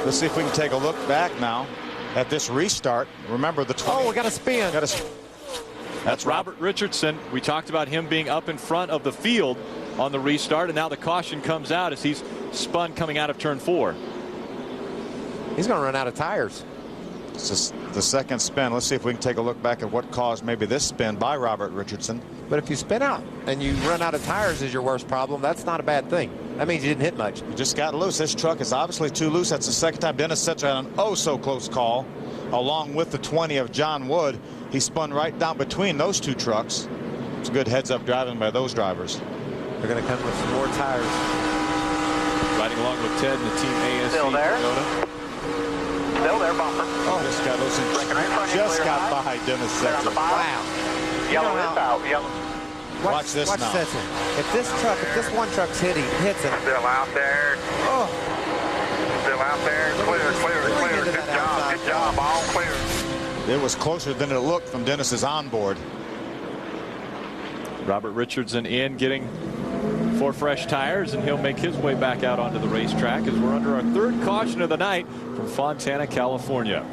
Let's see if we can take a look back now at this restart. Remember the 20. Oh, we got a spin. That's Robert Richardson. We talked about him being up in front of the field on the restart, and now the caution comes out as he's spun coming out of turn 4. He's going to run out of tires. It's just the second spin. Let's see if we can take a look back at what caused maybe this spin by Robert Richardson. But if you spin out and you run out of tires is your worst problem, that's not a bad thing. That means you didn't hit much. You just got loose. This truck is obviously too loose. That's the second time Dennis Setzer had an oh-so-close call. Along with the 20 of John Wood, he spun right down between those 2 trucks. It's good heads-up driving by those drivers. They're going to come with some more tires. Riding along with Ted and the Team ASC Still there? Toyota. Still go there, bumper. Oh, this guy just got by Dennis Setzer. Wow. Yellow is out. Yellow. Watch this now. Setzer. If this one truck's hits him. Still out there. Oh. Still out there. Clear. Good job. All clear. It was closer than it looked from Dennis's onboard. Robert Richardson in, getting 4 fresh tires, and he'll make his way back out onto the racetrack as we're under our 3rd caution of the night from Fontana, California.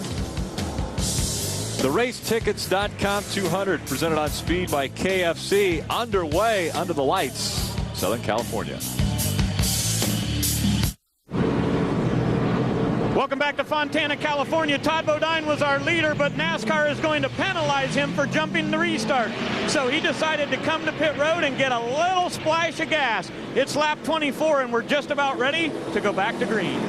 The Racetickets.com 200 presented on speed by KFC, underway under the lights, Southern California. Welcome back to Fontana, California. Todd Bodine was our leader, but NASCAR is going to penalize him for jumping the restart. So he decided to come to pit road and get a little splash of gas. It's lap 24, and we're just about ready to go back to green.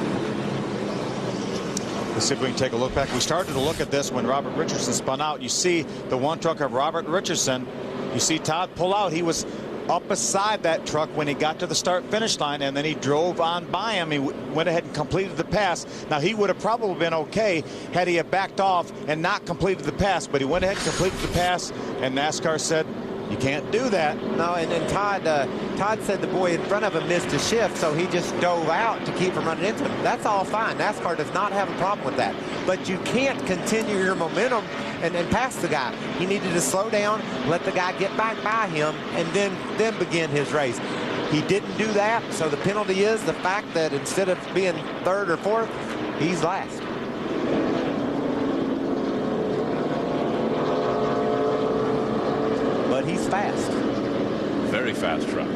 Let's see if we can take a look back. We started to look at this when Robert Richardson spun out. You see the one truck of Robert Richardson. You see Todd pull out. He was up beside that truck when he got to the start-finish line, and then he drove on by him. He went ahead and completed the pass. Now, he would have probably been okay had he have backed off and not completed the pass, but he went ahead and completed the pass, and NASCAR said, you can't do that. No, and then Todd said the boy in front of him missed a shift, so he just dove out to keep from running into him. That's all fine. NASCAR does not have a problem with that. But you can't continue your momentum and pass the guy. He needed to slow down, let the guy get back by him, and then begin his race. He didn't do that, so the penalty is the fact that instead of being 3rd or 4th, he's last. But he's fast. Very fast truck.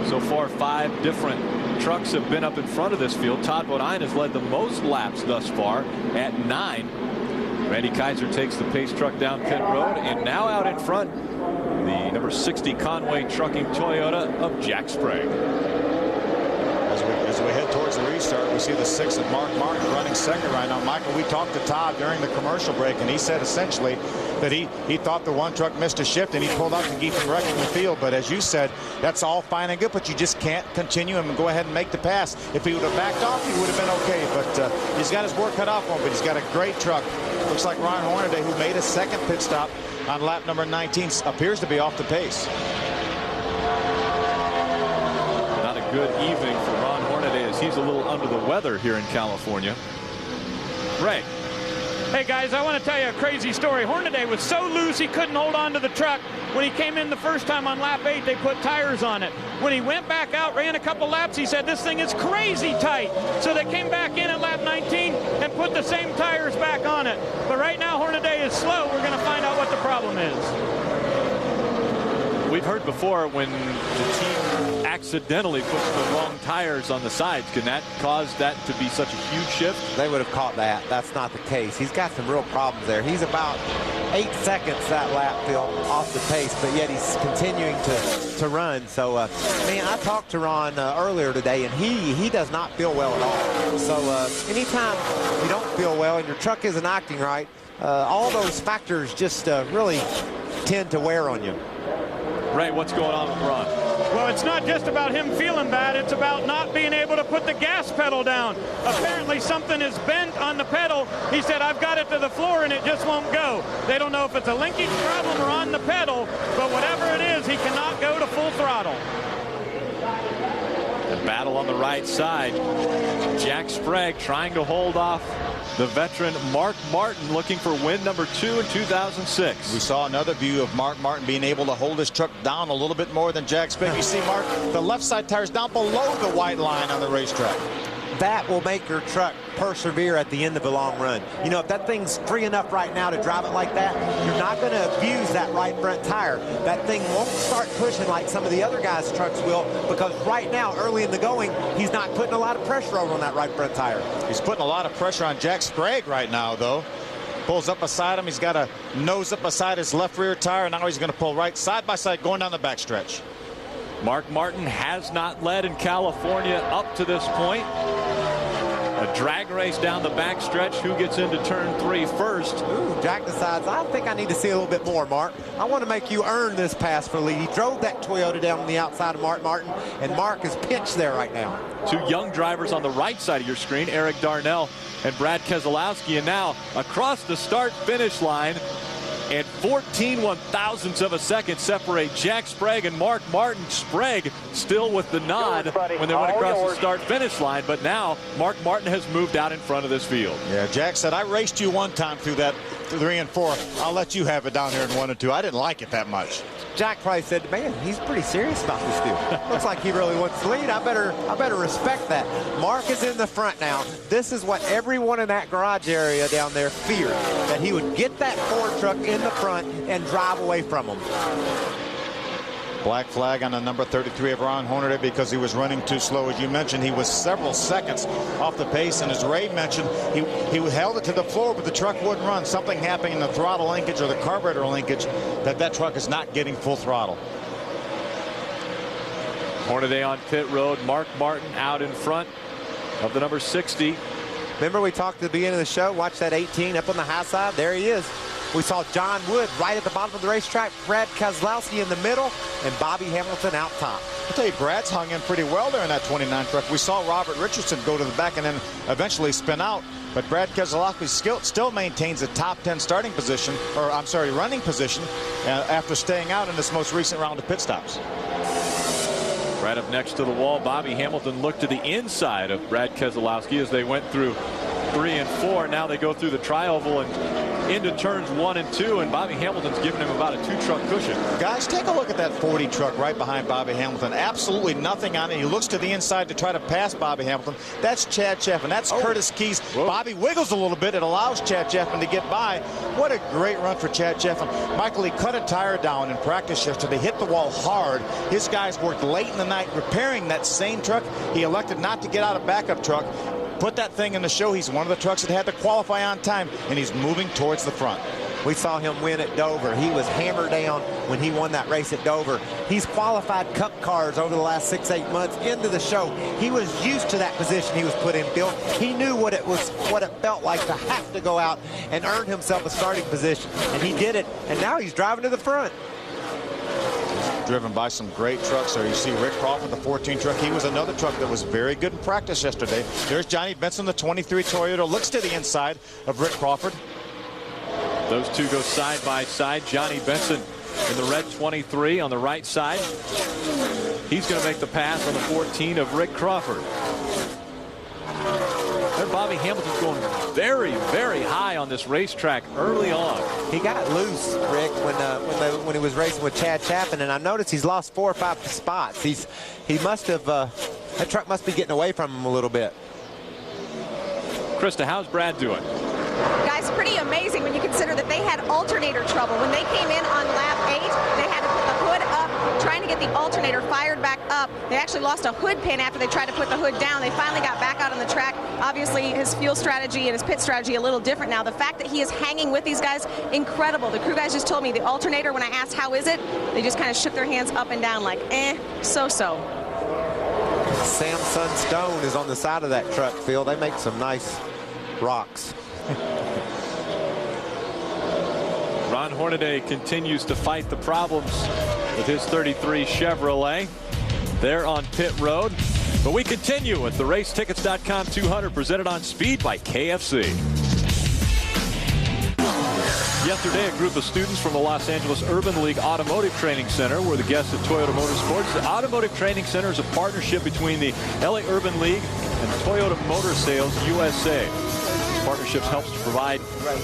So far, 5 different trucks have been up in front of this field. Todd Bodine has led the most laps thus far at 9. Randy Kaiser takes the pace truck down pit road, and now out in front, the number 60 Conway Trucking Toyota of Jack Sprague. As we head towards the restart, we see the 6 of Mark Martin running second right now. Michael, we talked to Todd during the commercial break, and he said essentially that he thought the one truck missed a shift, and he pulled out to keep him wrecking the field. But as you said, that's all fine and good, but you just can't continue him and go ahead and make the pass. If he would have backed off, he would have been okay. But he's got his work cut off for him, but he's got a great truck. Looks like Ron Hornaday, who made a second pit stop on lap number 19, appears to be off the pace. Not a good evening for Ron Hornaday, as he's a little under the weather here in California. Ray. Hey guys, I want to tell you a crazy story. Hornaday was so loose he couldn't hold on to the truck. When he came in the first time on lap 8, they put tires on it. When he went back out, ran a couple laps, he said this thing is crazy tight. So they came back in at lap 19 and put the same tires back on it. But right now Hornaday is slow. We're going to find out what the problem is. We've heard before when the team accidentally puts the wrong tires on the sides, can that cause that to be such a huge shift? They would have caught that. That's not the case. He's got some real problems there. He's about 8 seconds that lap, Phil, off the pace, but yet he's continuing to run. So, man, I talked to Ron earlier today, and he does not feel well at all. So anytime you don't feel well and your truck isn't acting right, all those factors just really tend to wear on you. Ray, what's going on with Ron? Well, it's not just about him feeling bad. It's about not being able to put the gas pedal down. Apparently something is bent on the pedal. He said, I've got it to the floor and it just won't go. They don't know if it's a linkage problem or on the pedal, but whatever it is, he cannot go to full throttle. The battle on the right side. Jack Sprague trying to hold off the veteran Mark Martin, looking for win number 2 in 2006. We saw another view of Mark Martin being able to hold his truck down a little bit more than Jack Sprague. You see, Mark, the left side tire's down below the white line on the racetrack. That will make your truck persevere at the end of a long run. You know, if that thing's free enough right now to drive it like that, you're not going to abuse that right front tire. That thing won't start pushing like some of the other guys' trucks will, because right now, early in the going, he's not putting a lot of pressure over on that right front tire. He's putting a lot of pressure on Jack Sprague right now, though. Pulls up beside him. He's got a nose up beside his left rear tire, and now he's going to pull right side by side going down the backstretch. Mark Martin has not led in California up to this point. A drag race down the backstretch. Who gets into turn 3 first? Ooh, Jack decides, I think I need to see a little bit more, Mark. I want to make you earn this pass for lead. He drove that Toyota down on the outside of Mark Martin, and Mark is pinched there right now. Two young drivers on the right side of your screen, Eric Darnell and Brad Keselowski, and now across the start-finish line, and 14 one-thousandths of a second separate Jack Sprague and Mark Martin. Sprague still with the nod when they went across the start-finish line, but now Mark Martin has moved out in front of this field. Yeah, Jack said, I raced you one time through that 3 and 4. I'll let you have it down here in 1 and 2. I didn't like it that much. Jack probably said, man, he's pretty serious about this deal. Looks like he really wants to lead. I better respect that. Mark is in the front now. This is what everyone in that garage area down there feared, that he would get that Ford truck in the front and drive away from him. Black flag on the number 33 of Ron Hornaday because he was running too slow. As you mentioned, he was several seconds off the pace, and as Ray mentioned, he held it to the floor, but the truck wouldn't run. Something happened in the throttle linkage or the carburetor linkage that truck is not getting full throttle. Hornaday on pit road. Mark Martin out in front of the number 60. Remember we talked at the beginning of the show, watch that 18 up on the high side. There he is. We saw John Wood right at the bottom of the racetrack, Brad Keselowski in the middle, and Bobby Hamilton out top. I'll tell you, Brad's hung in pretty well there in that 29 truck. We saw Robert Richardson go to the back and then eventually spin out. But Brad Keselowski still maintains a top 10 starting position, or I'm sorry, running position, after staying out in this most recent round of pit stops. Right up next to the wall, Bobby Hamilton looked to the inside of Brad Keselowski as they went through 3 and 4. Now they go through the tri-oval and into turns 1 and 2, and Bobby Hamilton's giving him about a 2-truck cushion. Guys, take a look at that 40 truck right behind Bobby Hamilton. Absolutely nothing on it. He looks to the inside to try to pass Bobby Hamilton. That's Chad Cheffin. That's Curtis Keys. Whoa. Bobby wiggles a little bit. It allows Chad Cheffin to get by. What a great run for Chad Cheffin. Michael, he cut a tire down in practice yesterday. Hit the wall hard. His guys worked late in the night repairing that same truck. He elected not to get out of backup truck. Put that thing in the show. He's one of the trucks that had to qualify on time, and he's moving towards the front. We saw him win at Dover. He was hammered down when he won that race at Dover. He's qualified Cup cars over the last 6-8 months into the show. He was used to that position he was put in, Bill. He knew what it felt like to have to go out and earn himself a starting position, and he did it. And now he's driving to the front. Driven by some great trucks there. You see Rick Crawford, the 14 truck. He was another truck that was very good in practice yesterday. There's Johnny Benson, the 23 Toyota. Looks to the inside of Rick Crawford. Those two go side by side. Johnny Benson in the red 23 on the right side. He's going to make the pass on the 14 of Rick Crawford. There Bobby Hamilton's going very, very high on this racetrack early on. He got loose, Rick, when he was racing with Chad Cheffin, and I noticed he's lost 4 or 5 spots. He must have that truck must be getting away from him a little bit. Krista, how's Brad doing? Guys, pretty amazing when you consider that they had alternator trouble. When they came in on lap 8, they had to put the hood up, trying to get the alternator fired back up. They actually lost a hood pin after they tried to put the hood down. They finally got back out on the track. Obviously, his fuel strategy and his pit strategy a little different now. The fact that he is hanging with these guys, incredible. The crew guys just told me the alternator, when I asked how is it, they just kind of shook their hands up and down like, so-so. Samson Stone is on the side of that truck, Phil. They make some nice rocks. Ron Hornaday continues to fight the problems with his 33 Chevrolet. They're on pit road. But we continue with the Racetickets.com 200 presented on speed by KFC. Yesterday, a group of students from the Los Angeles Urban League Automotive Training Center were the guests at Toyota Motorsports. The Automotive Training Center is a partnership between the LA Urban League and Toyota Motor Sales USA. Partnerships helps to provide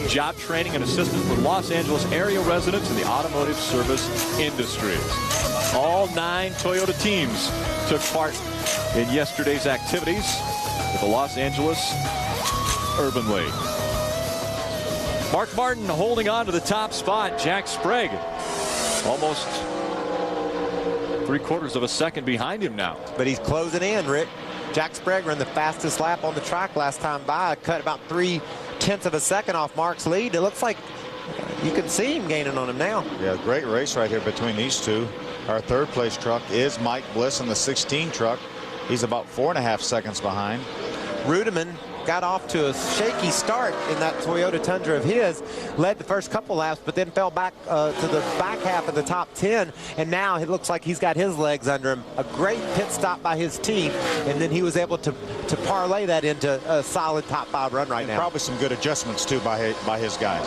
job training and assistance for Los Angeles area residents in the automotive service industries. All 9 Toyota teams took part in yesterday's activities with the Los Angeles Urban League. Mark Martin holding on to the top spot. Jack Sprague almost 3/4 of a second behind him now. But he's closing in, Rick. Jack Sprague ran the fastest lap on the track last time by. Cut about 0.3 of a second off Mark's lead. It looks like you can see him gaining on him now. Yeah, great race right here between these two. Our 3rd place truck is Mike Bliss in the 16 truck. He's about 4.5 seconds behind. Rudiman got off to a shaky start in that Toyota Tundra of his, led the first couple laps, but then fell back to the back half of the top 10, and now it looks like he's got his legs under him. A great pit stop by his team, and then he was able to parlay that into a solid top 5 run right now. Probably some good adjustments, too, by his guys.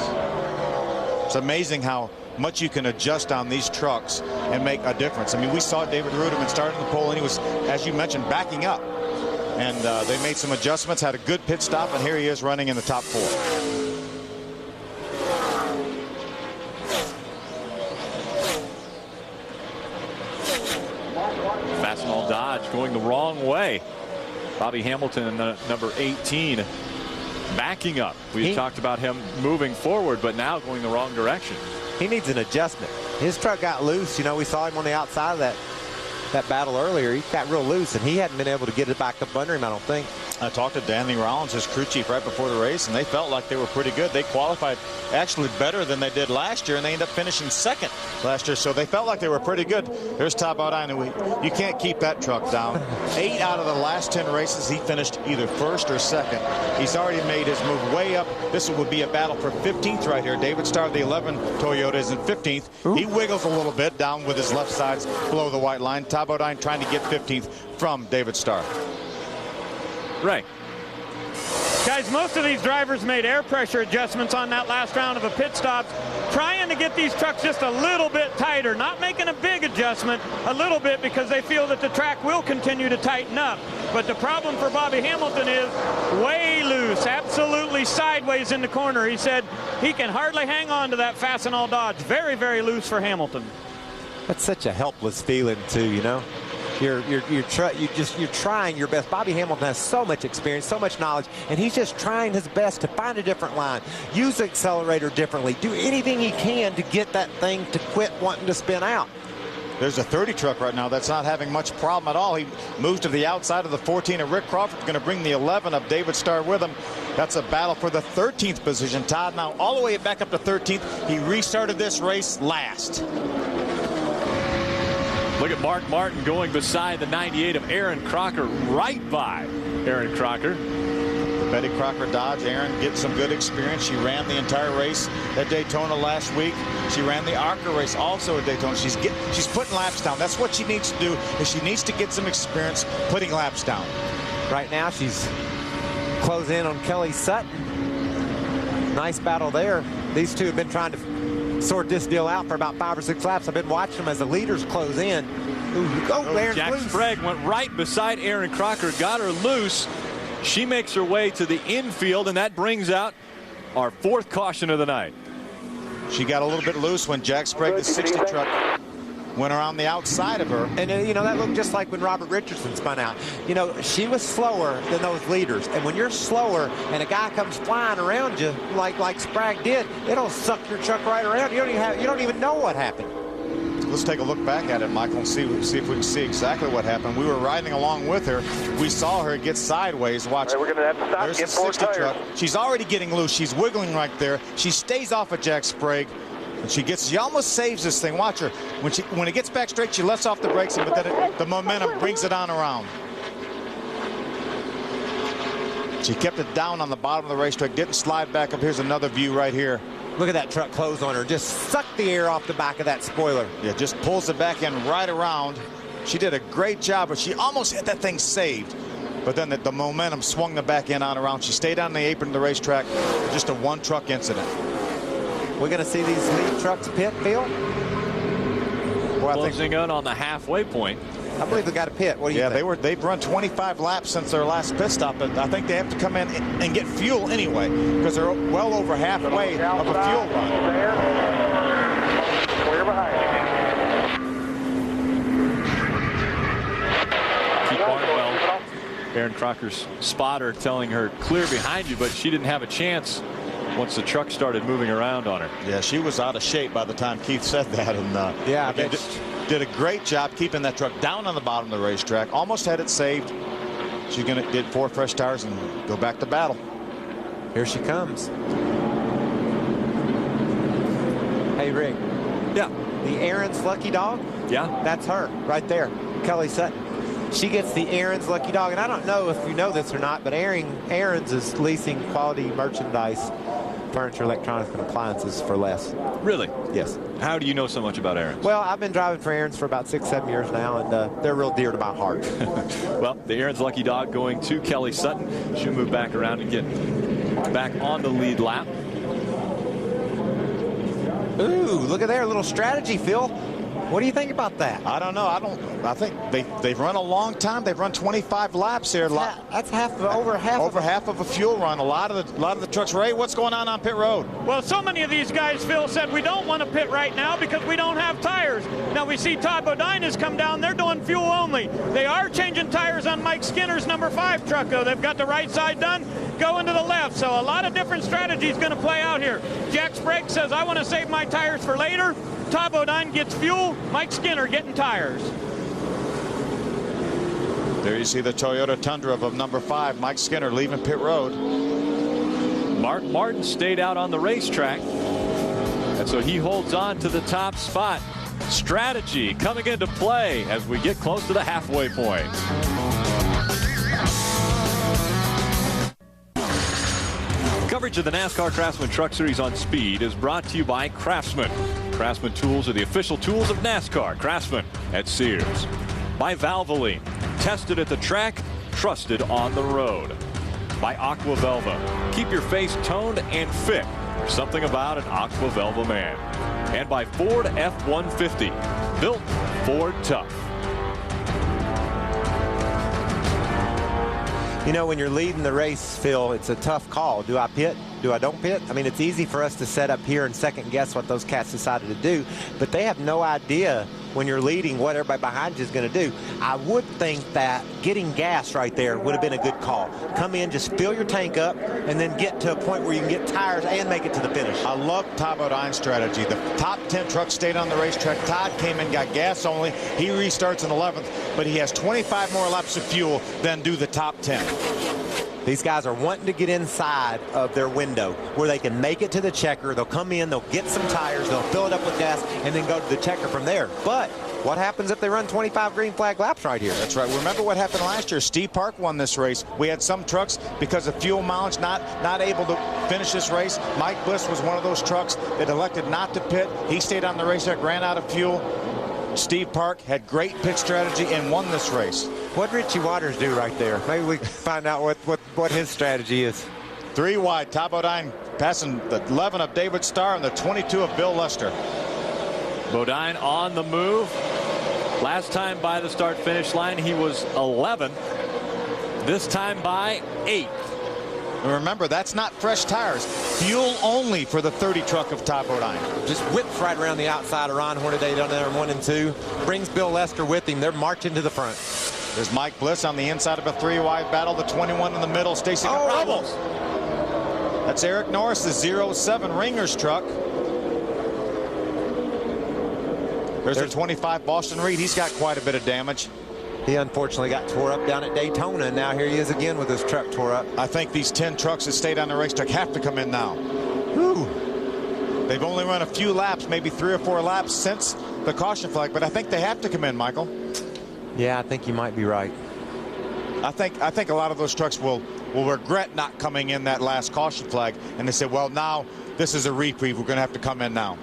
It's amazing how much you can adjust on these trucks and make a difference. I mean, we saw David Rudiman starting the pole, and he was, as you mentioned, backing up. And they made some adjustments, had a good pit stop, and here he is running in the top 4. Fastenal Dodge going the wrong way. Bobby Hamilton, number 18, backing up. We talked about him moving forward, but now going the wrong direction. He needs an adjustment. His truck got loose. You know, we saw him on the outside of that battle earlier. He got real loose, and he hadn't been able to get it back up under him, I don't think. I talked to Danny Rollins, his crew chief, right before the race, and they felt like they were pretty good. They qualified actually better than they did last year, and they ended up finishing second last year, so they felt like they were pretty good. There's Todd Bodine. You can't keep that truck down. 8 out of the last 10 races, he finished either first or second. He's already made his move way up. This would be a battle for 15th right here. David Starr, the 11 Toyota, is in 15th. Ooh. He wiggles a little bit down with his left sides below the white line. Todd Bodine trying to get 15th from David Starr. Right. Guys, most of these drivers made air pressure adjustments on that last round of a pit stop, trying to get these trucks just a little bit tighter, not making a big adjustment, a little bit, because they feel that the track will continue to tighten up. But the problem for Bobby Hamilton is way loose, absolutely sideways in the corner. He said he can hardly hang on to that Fastenal Dodge. Very, very loose for Hamilton. That's such a helpless feeling too, you know. You're trying your best. Bobby Hamilton has so much experience, so much knowledge, and he's just trying his best to find a different line, use the accelerator differently, do anything he can to get that thing to quit wanting to spin out. There's a 30 truck right now that's not having much problem at all. He moves to the outside of the 14 of Rick Crawford, going to bring the 11 of David Starr with him. That's a battle for the 13th position. Todd now all the way back up to 13th. He restarted this race last. Look at Mark Martin going beside the 98 of Aaron Crocker, right by Aaron Crocker. Betty Crocker Dodge. Aaron getting some good experience. She ran the entire race at Daytona last week. She ran the ARCA race also at Daytona. She's putting laps down. That's what she needs to do, is she needs to get some experience putting laps down. Right now she's closing in on Kelly Sutton. Nice battle there. These two have been trying to sort this deal out for about 5 or 6 laps. I've been watching them as the leaders close in. Jack Sprague went right beside Aaron Crocker, got her loose. She makes her way to the infield, and that brings out our 4th caution of the night. She got a little bit loose when Jack Sprague, the 60 truck, went around the outside of her. And, you know, that looked just like when Robert Richardson spun out. You know, she was slower than those leaders. And when you're slower and a guy comes flying around you like Sprague did, it'll suck your truck right around. You don't even know what happened. Let's take a look back at it, Michael, and see if we can see exactly what happened. We were riding along with her. We saw her get sideways. Watch. Right, we're going to have to stop. There's Get the 60 tires. truck. She's already getting loose. She's wiggling right there. She stays off of Jack Sprague. And she almost saves this thing. Watch her. When it gets back straight, she lets off the brakes, but then the momentum brings it on around. She kept it down on the bottom of the racetrack, didn't slide back up. Here's another view right here. Look at that truck close on her. Just sucked the air off the back of that spoiler. Yeah, just pulls it back in right around. She did a great job, but she almost had that thing saved. But then the momentum swung the back end on around. She stayed on the apron of the racetrack. Just a one-truck incident. We're going to see these lead trucks pit, Phil? Closing in on the halfway point. I believe they got a pit. What do you think? They've run 25 laps since their last pit stop, but I think they have to come in and get fuel anyway, because they're well over halfway of a fuel run. Clear behind Keep Barnwell, Aaron Crocker's spotter, telling her clear behind you, but she didn't have a chance once the truck started moving around on her. Yeah, she was out of shape by the time Keith said that, and yeah, did a great job keeping that truck down on the bottom of the racetrack. Almost had it saved. She's going to get 4 fresh tires and go back to battle. Here she comes. Hey, Rick. Yeah. The Aaron's lucky dog? Yeah. That's her right there. Kelly Sutton. She gets the Aaron's Lucky Dog. And I don't know if you know this or not, but Aaron's is leasing quality merchandise, furniture, electronics, and appliances for less. Really? Yes. How do you know so much about Aaron's? Well, I've been driving for Aaron's for about 6-7 years now, and they're real dear to my heart. Well, the Aaron's Lucky Dog going to Kelly Sutton. She'll move back around and get back on the lead lap. Ooh, look at there, a little strategy, Phil. What do you think about that? I don't know. I think they've run a long time. They've run 25 laps here. That's over half of a fuel run. A lot of the trucks. Ray, what's going on pit road? Well, so many of these guys, Phil, said we don't want to pit right now because we don't have tires. Now we see Todd Bodine has come down. They're doing fuel only. They are changing tires on Mike Skinner's number 5 truck, though. They've got the right side done, going to the left. So a lot of different strategies going to play out here. Jack Sprague says, I want to save my tires for later. Todd Bodine gets fuel. Mike Skinner getting tires. There you see the Toyota Tundra of number 5, Mike Skinner, leaving pit road. Mark Martin stayed out on the racetrack, and so he holds on to the top spot. Strategy coming into play as we get close to the halfway point. Coverage of the NASCAR Craftsman Truck Series on Speed is brought to you by Craftsman. Craftsman tools are the official tools of NASCAR. Craftsman at Sears. By Valvoline. Tested at the track, trusted on the road. By Aqua Velva. Keep your face toned and fit. There's something about an Aqua Velva man. And by Ford F-150. Built Ford tough. You know, when you're leading the race, Phil, it's a tough call. Do I pit? Do I don't pit? I mean, it's easy for us to set up here and second guess what those cats decided to do, but they have no idea when you're leading what everybody behind you is going to do. I would think that getting gas right there would have been a good call. Come in, just fill your tank up, and then get to a point where you can get tires and make it to the finish. I love Todd Bodine's strategy. The top 10 trucks stayed on the racetrack. Todd came in, got gas only. He restarts in 11th, but he has 25 more laps of fuel than do the top 10. These guys are wanting to get inside of their window where they can make it to the checker. They'll come in, they'll get some tires, they'll fill it up with gas, and then go to the checker from there. But what happens if they run 25 green flag laps right here? That's right. Remember what happened last year. Steve Park won this race. We had some trucks, because of fuel mileage, not able to finish this race. Mike Bliss was one of those trucks that elected not to pit. He stayed on the racetrack, ran out of fuel. Steve Park had great pit strategy and won this race. What'd Richie Waters do right there? Maybe we can find out what his strategy is. 3 wide. Todd Bodine passing the 11 of David Starr and the 22 of Bill Lester. Bodine on the move. Last time by the start-finish line, he was 11th. This time by 8th. And remember, that's not fresh tires. Fuel only for the 30 truck of Todd Bodine. Just whips right around the outside of Ron Hornaday down there in 1 and 2. Brings Bill Lester with him. They're marching to the front. There's Mike Bliss on the inside of a 3-wide battle. The 21 in the middle, Stacy Gonzalez. That's Eric Norris, the 07 Ringers truck. There's a 25 Boston Reed. He's got quite a bit of damage. He unfortunately got tore up down at Daytona, and now here he is again with his truck tore up. I think these 10 trucks that stayed on the racetrack have to come in now. Whew. They've only run a few laps, maybe 3 or 4 laps since the caution flag, but I think they have to come in, Michael. Yeah, I think you might be right. I think a lot of those trucks will regret not coming in that last caution flag, and they said, well, now this is a reprieve. We're going to have to come in now.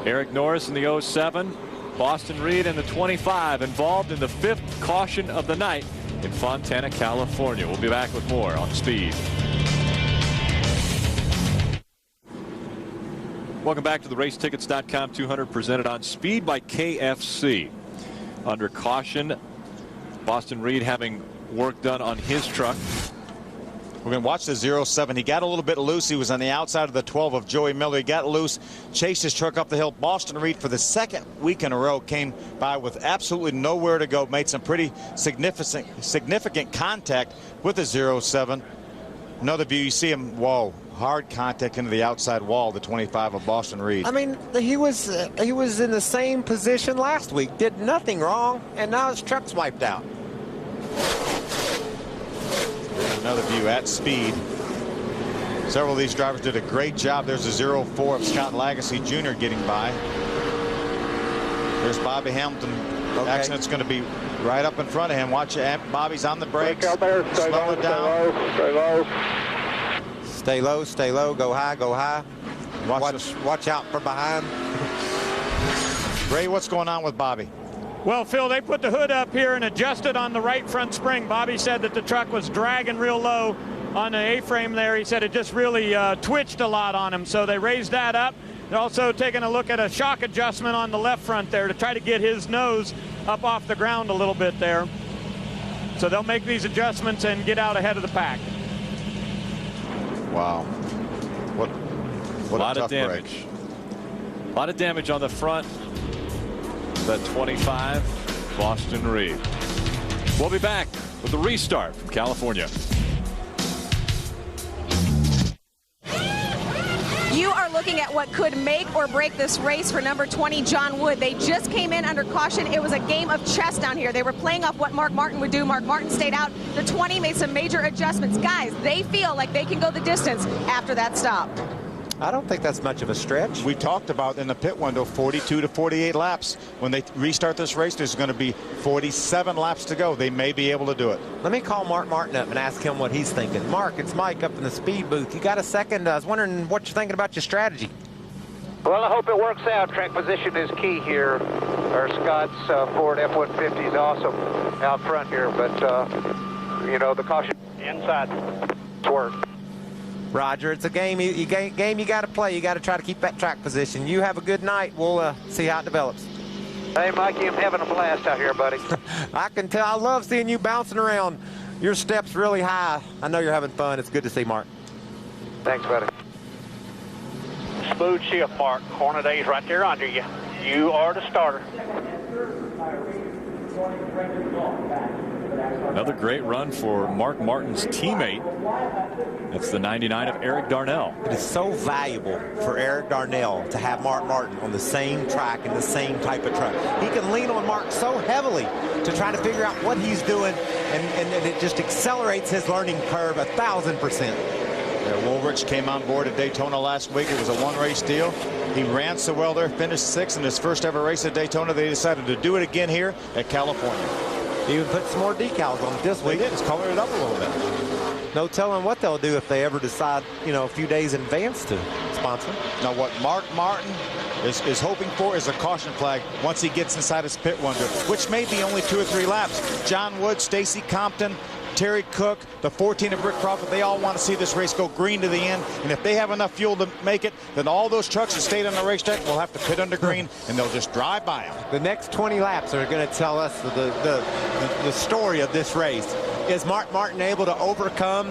Eric Norris in the 07. Boston Reed in the 25, involved in the 5th caution of the night in Fontana, California. We'll be back with more on Speed. Welcome back to the Racetickets.com 200 presented on Speed by KFC. Under caution, Boston Reed having work done on his truck. We're going to watch the 07. He got a little bit loose. He was on the outside of the 12 of Joey Miller. He got loose, chased his truck up the hill. Boston Reed, for the 2nd week in a row, came by with absolutely nowhere to go. Made some pretty significant contact with the 07. Another view, you see him, whoa, hard contact into the outside wall, the 25 of Boston Reed. I mean, he was in the same position last week, did nothing wrong, and now his truck's wiped out. Another view at Speed. Several of these drivers did a great job. There's a 04 of Scott Lagasse Jr. getting by. There's Bobby Hamilton Okay. Accident's going to be right up in front of him. Watch it. Bobby's on the brakes. Out there. Stay Slow low, it down. Stay low. Stay low, stay low. Go high, go high. Watch out from behind. Ray, what's going on with Bobby? Well, Phil, they put the hood up here and adjusted on the right front spring. Bobby said that the truck was dragging real low on the A-frame there. He said it just really twitched a lot on him, so they raised that up. They're also taking a look at a shock adjustment on the left front there to try to get his nose up off the ground a little bit there. So they'll make these adjustments and get out ahead of the pack. Wow. What a lot a of damage. Break. A lot of damage on the front. That 25, Boston Reed. We'll be back with the restart from California. You are looking at what could make or break this race for number 20, John Wood. They just came in under caution. It was a game of chess down here. They were playing off what Mark Martin would do. Mark Martin stayed out. The 20 made some major adjustments. Guys, they feel like they can go the distance after that stop. I don't think that's much of a stretch. We talked about in the pit window 42 to 48 laps. When they restart this race, there's going to be 47 laps to go. They may be able to do it. Let me call Mark Martin up and ask him what he's thinking. Mark, it's Mike up in the speed booth. You got a second? I was wondering what you're thinking about your strategy. Well, I hope it works out. Track position is key here. Our Scott's Ford F-150 is awesome out front here, but, you know, the caution inside work. Roger, it's a game you got to play. You got to try to keep that track position. You have a good night. We'll see how it develops. Hey, Mikey, I'm having a blast out here, buddy. I can tell. I love seeing you bouncing around. Your step's really high. I know you're having fun. It's good to see, Mark. Thanks, buddy. Smooth shift, Mark. Hornaday's right there under you. You are the starter. Another great run for Mark Martin's teammate. That's the 99 of Eric Darnell. It is so valuable for Eric Darnell to have Mark Martin on the same track and the same type of truck. He can lean on Mark so heavily to try to figure out what he's doing, and it just accelerates his learning curve 1,000%. Yeah, Woolrich came on board at Daytona last week. It was a one-race deal. He ran so well there, finished 6th in his first ever race at Daytona. They decided to do it again here at California. He even put some more decals on it this week. They did. It's colored it up a little bit. No telling what they'll do if they ever decide, you know, a few days in advance to sponsor. Now, what Mark Martin is hoping for is a caution flag once he gets inside his pit window, which may be only 2 or 3 laps. John Wood, Stacy Compton, Terry Cook, the 14 of Rick Crawford, they all want to see this race go green to the end. And if they have enough fuel to make it, then all those trucks that stayed on the racetrack will have to pit under green, and they'll just drive by them. The next 20 laps are going to tell us the story of this race. Is Mark Martin able to overcome?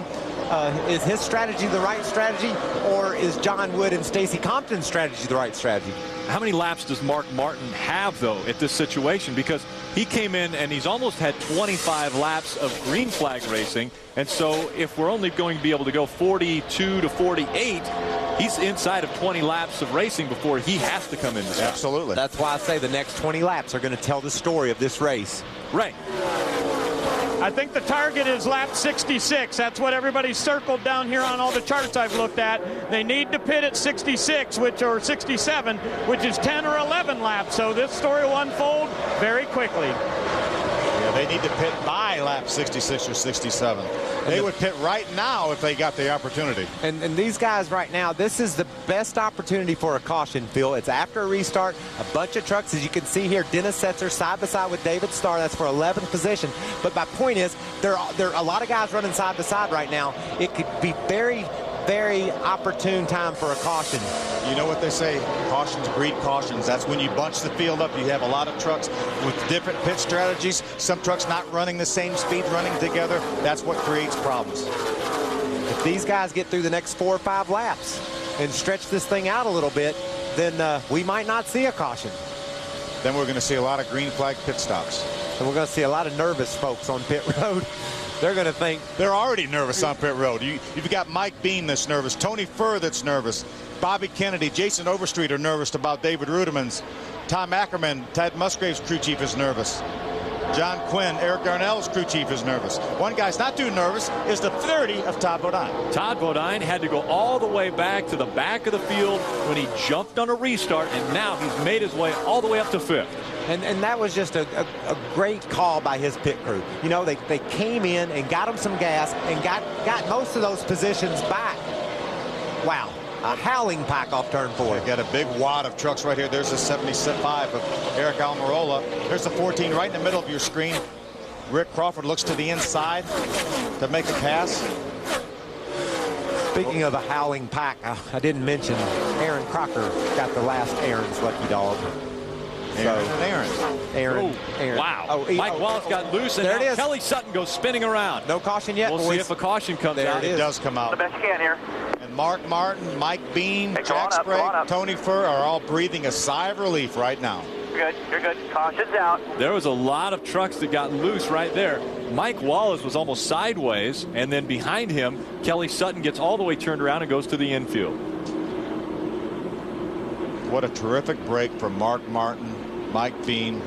Is his strategy the right strategy, or is John Wood and Stacy Compton's strategy the right strategy? How many laps does Mark Martin have, though, at this situation? Because he came in and he's almost had 25 laps of green flag racing. And so if we're only going to be able to go 42 to 48, he's inside of 20 laps of racing before he has to come in. Absolutely. That's why I say the next 20 laps are going to tell the story of this race. Right. I think the target is lap 66. That's what everybody's circled down here on all the charts I've looked at. They need to pit at 66, or 67, which is 10 or 11 laps. So this story will unfold very quickly. Yeah, they need to pit by lap 66 or 67. They would pit right now if they got the opportunity. And these guys right now, this is the best opportunity for a caution, Phil. It's after a restart. A bunch of trucks, as you can see here, Dennis Setzer side by side with David Starr. That's for 11th position. But my point is, there are a lot of guys running side by side right now. It could be very opportune time for a caution. You know what they say, cautions breed cautions. That's when you bunch the field up. You have a lot of trucks with different pit strategies. Some trucks not running the same speed, running together. That's what creates problems. If these guys get through the next 4 or 5 laps and stretch this thing out a little bit, then we might not see a caution. Then we're going to see a lot of green flag pit stops. And we're going to see a lot of nervous folks on pit road. They're going to think. They're already nervous on pit road. You've got Mike Bean that's nervous, Tony Furr that's nervous, Bobby Kennedy, Jason Overstreet are nervous about David Rudimans. Tom Ackerman, Ted Musgrave's crew chief, is nervous. John Quinn, Eric Darnell's crew chief, is nervous. One guy's not too nervous is the 30 of Todd Bodine. Todd Bodine had to go all the way back to the back of the field when he jumped on a restart, and now he's made his way all the way up to 5th. And that was just a great call by his pit crew. You know, they came in and got him some gas and got most of those positions back. Wow. A howling pack off turn 4. They got a big wad of trucks right here. There's the 75 of Eric Almirola. There's the 14 right in the middle of your screen. Rick Crawford looks to the inside to make a pass. Speaking of a howling pack, I didn't mention Aaron Crocker got the last Aaron's lucky dog. Aaron. Wow. Mike Wallace got loose, and there it is. Kelly Sutton goes spinning around. No caution yet, We'll boys. see if a caution comes out. It does come out. The best you can here. And Mark Martin, Mike Bean, Hey, Jack Sprague, Tony Furr are all breathing a sigh of relief right now. You're good. You're good. Caution's out. There was a lot of trucks that got loose right there. Mike Wallace was almost sideways, and then behind him, Kelly Sutton gets all the way turned around and goes to the infield. What a terrific break from Mark Martin, Mike Bean,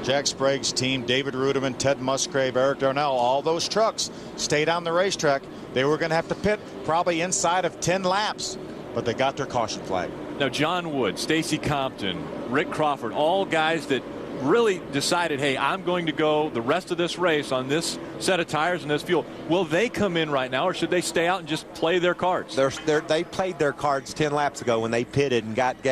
Jack Sprague's team, David Ruderman, Ted Musgrave, Eric Darnell. All those trucks stayed on the racetrack. They were going to have to pit probably inside of 10 laps, but they got their caution flag. Now, John Wood, Stacy Compton, Rick Crawford, all guys that really decided, hey, I'm going to go the rest of this race on this set of tires and this fuel. Will they come in right now, or should they stay out and just play their cards? They played their cards 10 laps ago when they pitted and got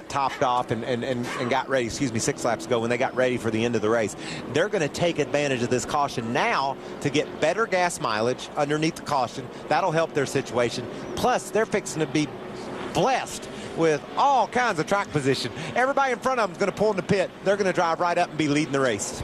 topped off and got ready. 6 laps ago when they got ready for the end of the race. They're going to take advantage of this caution now to get better gas mileage underneath the caution. That'll help their situation. Plus, they're fixing to be blessed with all kinds of track position. Everybody in front of them is going to pull in the pit. They're going to drive right up and be leading the race.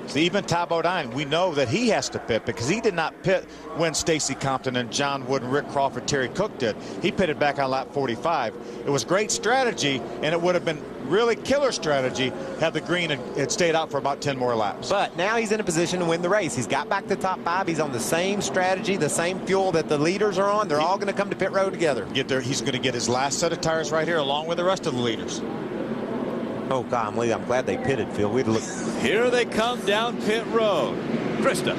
See, even Todd Bodine, we know that he has to pit because he did not pit when Stacy Compton and John Wood and Rick Crawford, Terry Cook did. He pitted back on lap 45. It was great strategy, and it would have been really killer strategy had the green had stayed out for about 10 more laps. But now he's in a position to win the race. He's got back to the top 5. He's on the same strategy, the same fuel that the leaders are on. They're all going to come to pit road together. He's going to get his last set of tires right here along with the rest of the leaders. Oh, God, I'm glad they pitted, Phil. We'd look. Here they come down pit road. Krista.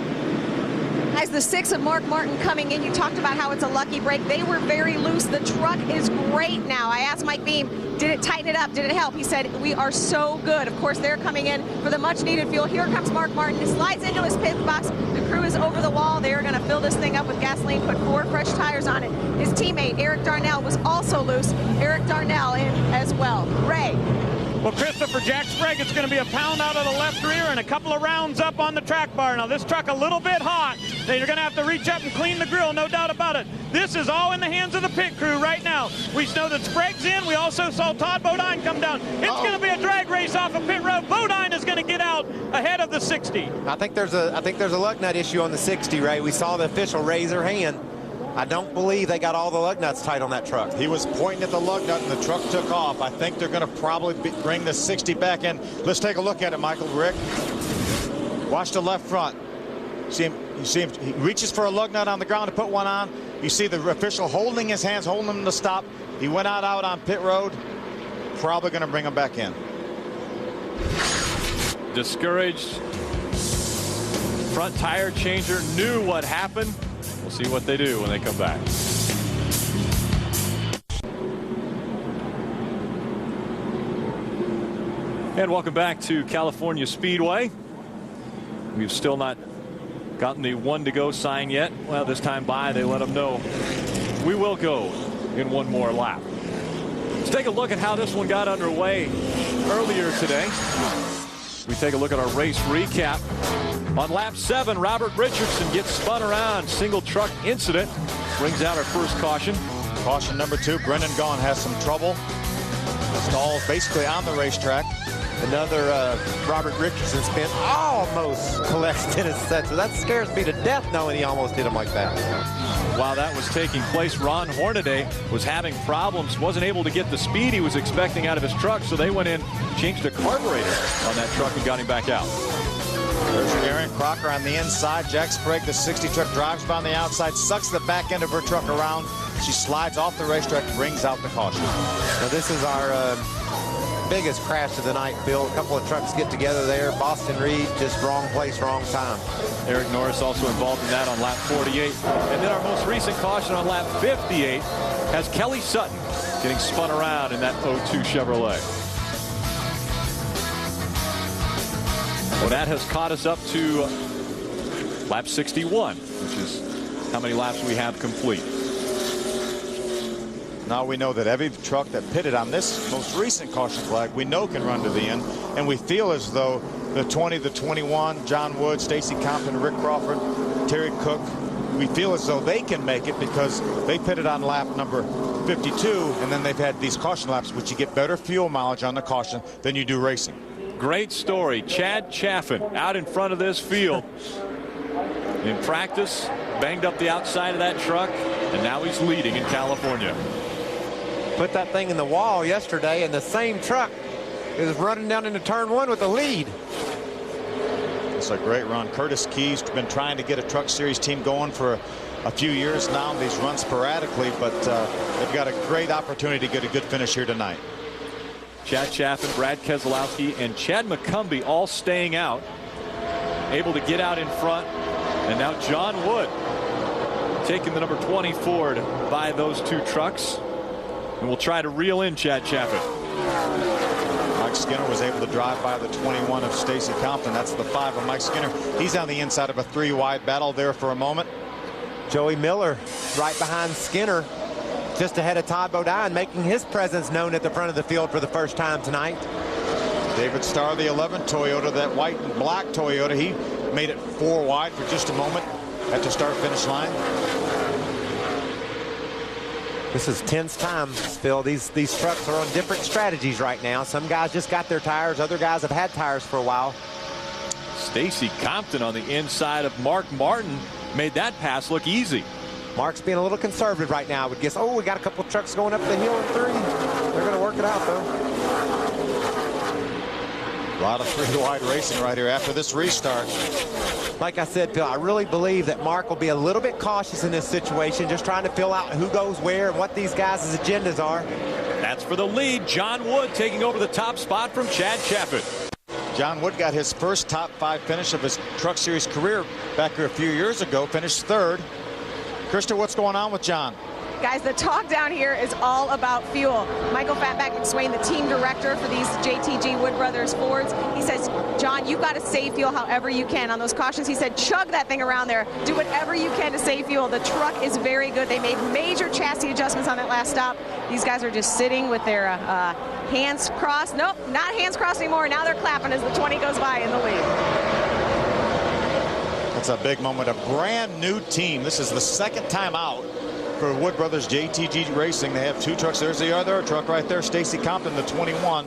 As the 6 of Mark Martin coming in, you talked about how it's a lucky break. They were very loose. The truck is great now. I asked Mike Beam, did it tighten it up? Did it help? He said, we are so good. Of course, they're coming in for the much-needed fuel. Here comes Mark Martin. He slides into his pit box. The crew is over the wall. They are going to fill this thing up with gasoline, put 4 fresh tires on it. His teammate, Eric Darnell, was also loose. Eric Darnell in as well. Ray. Well, Christopher, Jack Sprague, it's going to be a pound out of the left rear and a couple of rounds up on the track bar. Now, this truck a little bit hot. They're going to have to reach up and clean the grill, no doubt about it. This is all in the hands of the pit crew right now. We know that Sprague's in. We also saw Todd Bodine come down. It's going to be a drag race off of pit road. Bodine is going to get out ahead of the 60. I think there's a lug nut issue on the 60, Ray. We saw the official raise her hand. I don't believe they got all the lug nuts tight on that truck. He was pointing at the lug nut and the truck took off. I think they're going to probably bring the 60 back in. Let's take a look at it, Michael. Rick, watch the left front. You see him, he reaches for a lug nut on the ground to put one on. You see the official holding his hands, holding him to stop. He went out on pit road. Probably going to bring him back in. Discouraged. Front tire changer knew what happened. We'll see what they do when they come back. And welcome back to California Speedway. We've still not gotten the 1 to go sign yet. Well, this time by, they let them know we will go in one more lap. Let's take a look at how this one got underway earlier today. We take a look at our race recap. On lap 7, Robert Richardson gets spun around. Single truck incident brings out our first caution. Caution number 2, Brendan Gaughan has some trouble. Stalls basically on the racetrack. Another Robert Richardson spin almost collects Dennis Setzer. That scares me to death knowing he almost hit him like that. While that was taking place, Ron Hornaday was having problems, wasn't able to get the speed he was expecting out of his truck, so they went in, changed the carburetor on that truck and got him back out. There's Aaron Crocker on the inside. Jack Sprague, the 60 truck, drives by on the outside, sucks the back end of her truck around. She slides off the racetrack, brings out the caution. Now this is our biggest crash of the night, Phil. A couple of trucks get together there. Boston Reed, just wrong place, wrong time. Eric Norris also involved in that on lap 48. And then our most recent caution on lap 58 has Kelly Sutton getting spun around in that 02 Chevrolet. Well, that has caught us up to lap 61, which is how many laps we have complete. Now we know that every truck that pitted on this most recent caution flag, we know can run to the end, and we feel as though the 20, the 21, John Wood, Stacy Compton, Rick Crawford, Terry Cook, we feel as though they can make it because they pitted on lap number 52, and then they've had these caution laps, which you get better fuel mileage on the caution than you do racing. Great story. Chad Chaffin out in front of this field in practice, banged up the outside of that truck, and now he's leading in California. Put that thing in the wall yesterday, and the same truck is running down into turn 1 with the lead. It's a great run. Curtis Key's been trying to get a Truck Series team going for a few years now. These run sporadically, but they've got a great opportunity to get a good finish here tonight. Chad Chaffin, Brad Keselowski, and Chad McCumbee all staying out, able to get out in front. And now John Wood taking the number 20 Ford by those two trucks. And we'll try to reel in Chad Chaffin. Mike Skinner was able to drive by the 21 of Stacy Compton. That's the 5 of Mike Skinner. He's on the inside of a 3-wide battle there for a moment. Joey Miller right behind Skinner, just ahead of Todd Bodine, making his presence known at the front of the field for the first time tonight. David Starr, the 11 Toyota, that white and black Toyota, he made it 4 wide for just a moment at the start-finish line. This is tense time, Phil. These trucks are on different strategies right now. Some guys just got their tires. Other guys have had tires for a while. Stacy Compton on the inside of Mark Martin made that pass look easy. Mark's being a little conservative right now. I would guess, oh, we got a couple of trucks going up the hill in 3. They're going to work it out, though. A lot of 3-wide racing right here after this restart. Like I said, Phil, I really believe that Mark will be a little bit cautious in this situation, just trying to fill out who goes where and what these guys' agendas are. That's for the lead. John Wood taking over the top spot from Chad Chaffin. John Wood got his first top 5 finish of his Truck Series career back here a few years ago, finished 3rd. Krista, what's going on with John? Guys, the talk down here is all about fuel. Michael Fatback McSwain, the team director for these JTG Wood Brothers Fords, he says, John, you've got to save fuel however you can. On those cautions, he said, chug that thing around there. Do whatever you can to save fuel. The truck is very good. They made major chassis adjustments on that last stop. These guys are just sitting with their hands crossed. Nope, not hands crossed anymore. Now they're clapping as the 20 goes by in the lead. That's a big moment. A brand new team. This is the 2nd time out for Wood Brothers JTG Racing. They have 2 trucks. There's the other truck right there, Stacy Compton, the 21,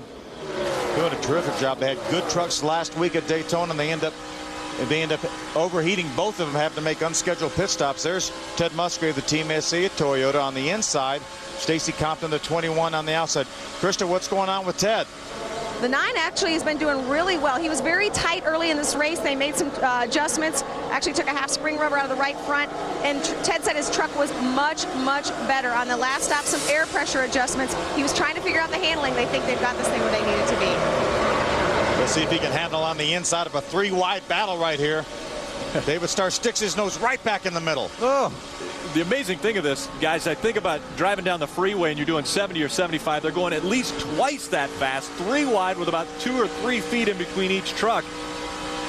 doing a terrific job. They had good trucks last week at Daytona, and they end up overheating. Both of them have to make unscheduled pit stops. There's Ted Musgrave, the Team SC at Toyota on the inside. Stacy Compton, the 21, on the outside. Krista, what's going on with Ted? The 9 actually has been doing really well. He was very tight early in this race. They made some adjustments, actually took a half spring rubber out of the right front, and Ted said his truck was much, much better. On the last stop, some air pressure adjustments. He was trying to figure out the handling. They think they've got this thing where they need it to be. Let's see if he can handle on the inside of a 3-wide battle right here. David Starr sticks his nose right back in the middle. Oh. The amazing thing of this, guys, I think about driving down the freeway and you're doing 70 or 75. They're going at least twice that fast, 3 wide with about 2 or 3 feet in between each truck.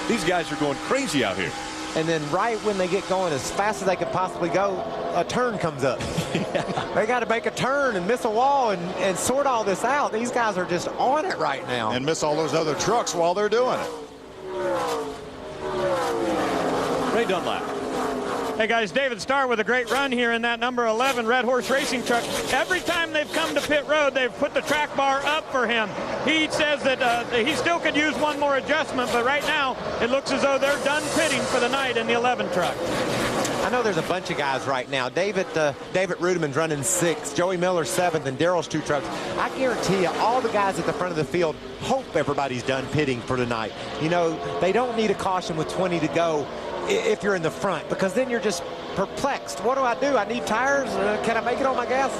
These guys are going crazy out here. And then right when they get going as fast as they could possibly go, a turn comes up. Yeah. They got to make a turn and miss a wall and sort all this out. These guys are just on it right now. And miss all those other trucks while they're doing it. Ray Dunlap. Hey guys, David Starr with a great run here in that number 11 Red Horse Racing truck. Every time they've come to pit road, they've put the track bar up for him. He says that he still could use one more adjustment, but right now it looks as though they're done pitting for the night in the 11 truck. I know there's a bunch of guys right now. David Rudiman's running 6th, Joey Miller 7th, and Daryl's 2 trucks. I guarantee you, all the guys at the front of the field hope everybody's done pitting for tonight. You know, they don't need a caution with 20 to go if you're in the front, because then you're just perplexed. What do? I need tires? Can I make it on my gas?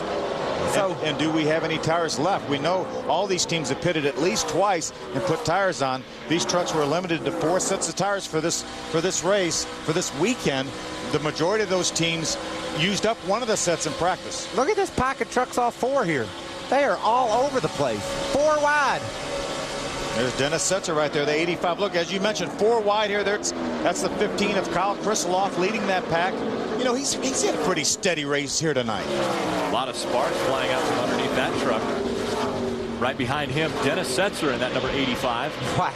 So, and do we have any tires left? We know all these teams have pitted at least twice and put tires on. These trucks were limited to 4 sets of tires for this race, for this weekend. The majority of those teams used up one of the sets in practice. Look at this pack of trucks, all 4 here. They are all over the place. 4 wide. There's Dennis Setzer right there, the 85. Look, as you mentioned, 4 wide here. That's the 15 of Kyle Krisiloff leading that pack. You know, he's had a pretty steady race here tonight. A lot of sparks flying out from underneath that truck. Right behind him, Dennis Setzer in that number 85. Wow.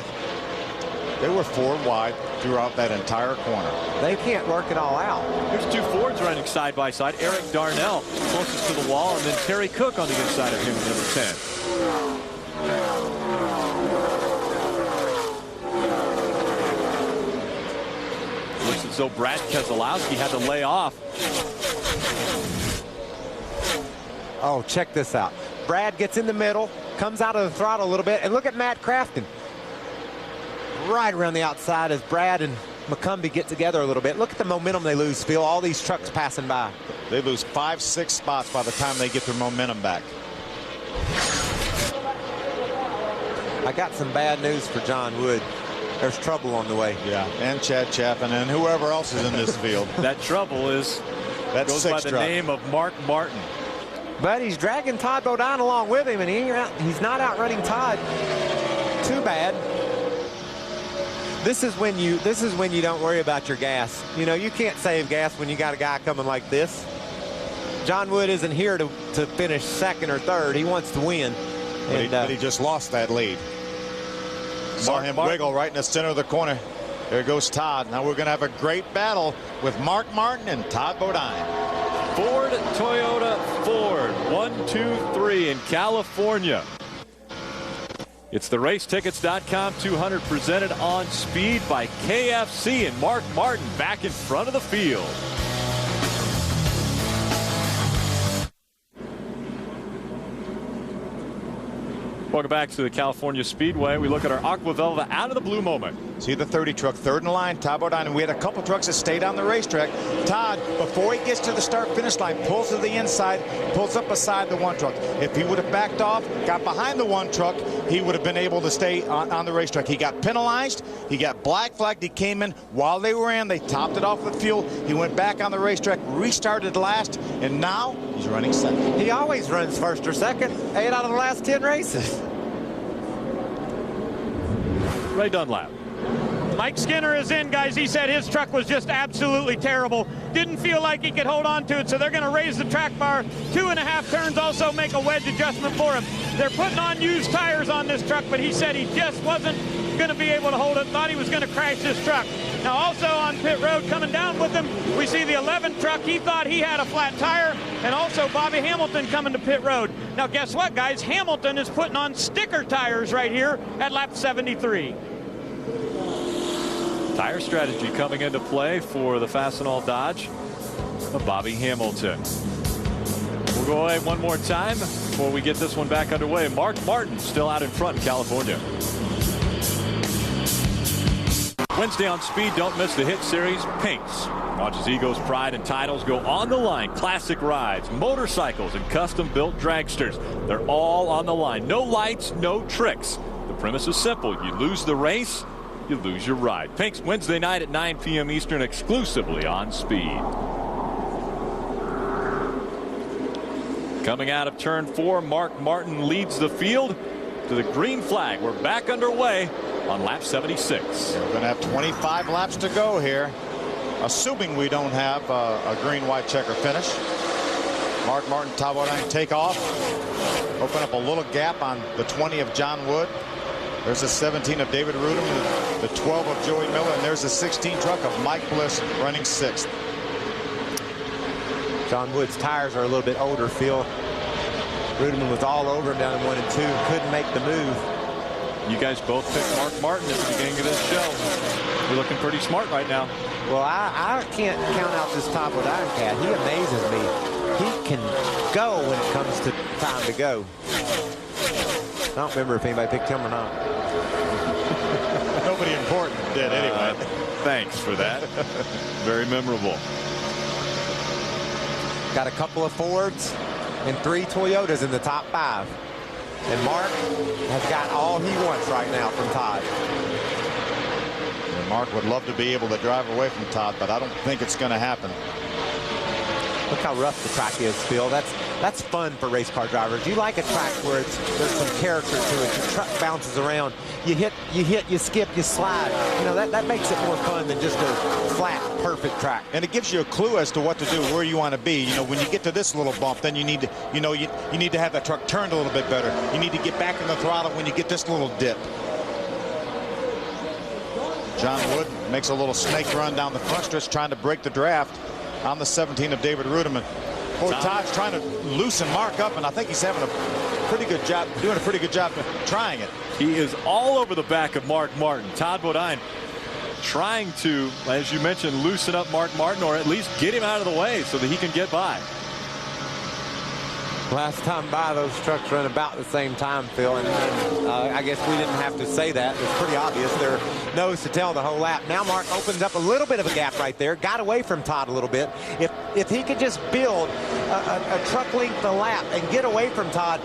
They were 4 wide throughout that entire corner. They can't work it all out. There's 2 Fords running side by side. Eric Darnell closest to the wall, and then Terry Cook on the inside of him in number 10. Looks as though Brad Keselowski had to lay off. Oh, check this out. Brad gets in the middle, comes out of the throttle a little bit, and look at Matt Crafton. Right around the outside as Brad and McCumbee get together a little bit. Look at the momentum they lose, Phil. All these trucks passing by. They lose 5-6 spots by the time they get their momentum back. I got some bad news for John Wood. There's trouble on the way. Yeah, and Chad Chaffin and whoever else is in this field. That trouble goes by the name of Mark Martin. But he's dragging Todd Bodine along with him, and he's not outrunning Todd. Too bad. This is when you don't worry about your gas. You know, you can't save gas when you got a guy coming like this. John Wood isn't here to finish second or third. He wants to win. But he just lost that lead. Saw him wiggle right in the center of the corner. There goes Todd. Now we're going to have a great battle with Mark Martin and Todd Bodine. Ford, Toyota, Ford. 1, 2, 3 in California. It's the Racetickets.com 200 presented on speed by KFC, and Mark Martin back in front of the field. Welcome back to the California Speedway. We look at our Aqua Velva out of the blue moment. See the 30 truck, third in line, Todd Bodine, and we had a couple trucks that stayed on the racetrack. Todd, before he gets to the start-finish line, pulls to the inside, pulls up beside the 1 truck. If he would have backed off, got behind the 1 truck, he would have been able to stay on the racetrack. He got penalized. He got black flagged. He came in while they were in. They topped it off with fuel. He went back on the racetrack, restarted last, and now he's running second. He always runs first or second, 8 out of the last 10 races. Ray Dunlap. Mike Skinner is in, guys. He said his truck was just absolutely terrible. Didn't feel like he could hold on to it, so they're going to raise the track bar 2.5 turns, also make a wedge adjustment for him. They're putting on used tires on this truck, but he said he just wasn't going to be able to hold it. Thought he was going to crash this truck. Now, also on pit road, coming down with him, we see the 11 truck. He thought he had a flat tire, and also Bobby Hamilton coming to pit road. Now, guess what, guys? Hamilton is putting on sticker tires right here at lap 73. Tire strategy coming into play for the Fastenal Dodge of Bobby Hamilton. We'll go away one more time before we get this one back underway. Mark Martin still out in front in California. Wednesday on Speed, don't miss the hit series Pinks. Watch as Eagles pride and titles go on the line. Classic rides, motorcycles, and custom-built dragsters. They're all on the line. No lights, no tricks. The premise is simple. You lose the race, you lose your ride. Pinks Wednesday night at 9 p.m. Eastern, exclusively on Speed. Coming out of turn 4, Mark Martin leads the field to the green flag. We're back underway on lap 76. We're going to have 25 laps to go here, assuming we don't have a green-white checker finish. Mark Martin, Todd Bodine take off. Open up a little gap on the 20 of John Wood. There's a 17 of David Rudem, the 12 of Joey Miller, and there's a 16 truck of Mike Bliss running 6th. John Wood's tires are a little bit older, Phil. Rudem was all over him down in 1 and 2, couldn't make the move. You guys both picked Mark Martin at the beginning of this show. You're looking pretty smart right now. Well, I can't count out this Todd Bodine cat. He amazes me. He can go when it comes to time to go. I don't remember if anybody picked him or not. Nobody important did anyway. Thanks for that. Very memorable. Got a couple of Fords. and 3 Toyotas in the top 5. And Mark has got all he wants right now from Todd. And Mark would love to be able to drive away from Todd, but I don't think it's going to happen. Look how rough the track is, Phil. That's fun for race car drivers. You like a track where there's some character to it. The truck bounces around. You hit, you skip, you slide. You know, that makes it more fun than just a flat, perfect track. And it gives you a clue as to what to do, where you want to be. You know, when you get to this little bump, then you need to, you need to have that truck turned a little bit better. You need to get back in the throttle when you get this little dip. John Wood makes a little snake run down the front stretch trying to break the draft on the 17 of David Rudiman. Boy, Todd's trying to loosen Mark up, and I think he's having a pretty good job, doing a pretty good job trying it. He is all over the back of Mark Martin. Todd Bodine trying to, as you mentioned, loosen up Mark Martin, or at least get him out of the way so that he can get by. Last time by, those trucks run about the same time, Phil, and I guess we didn't have to say that. It's pretty obvious. They're nose to tail the whole lap. Now Mark opens up a little bit of a gap right there, got away from Todd a little bit. If he could just build a truck length a lap and get away from Todd,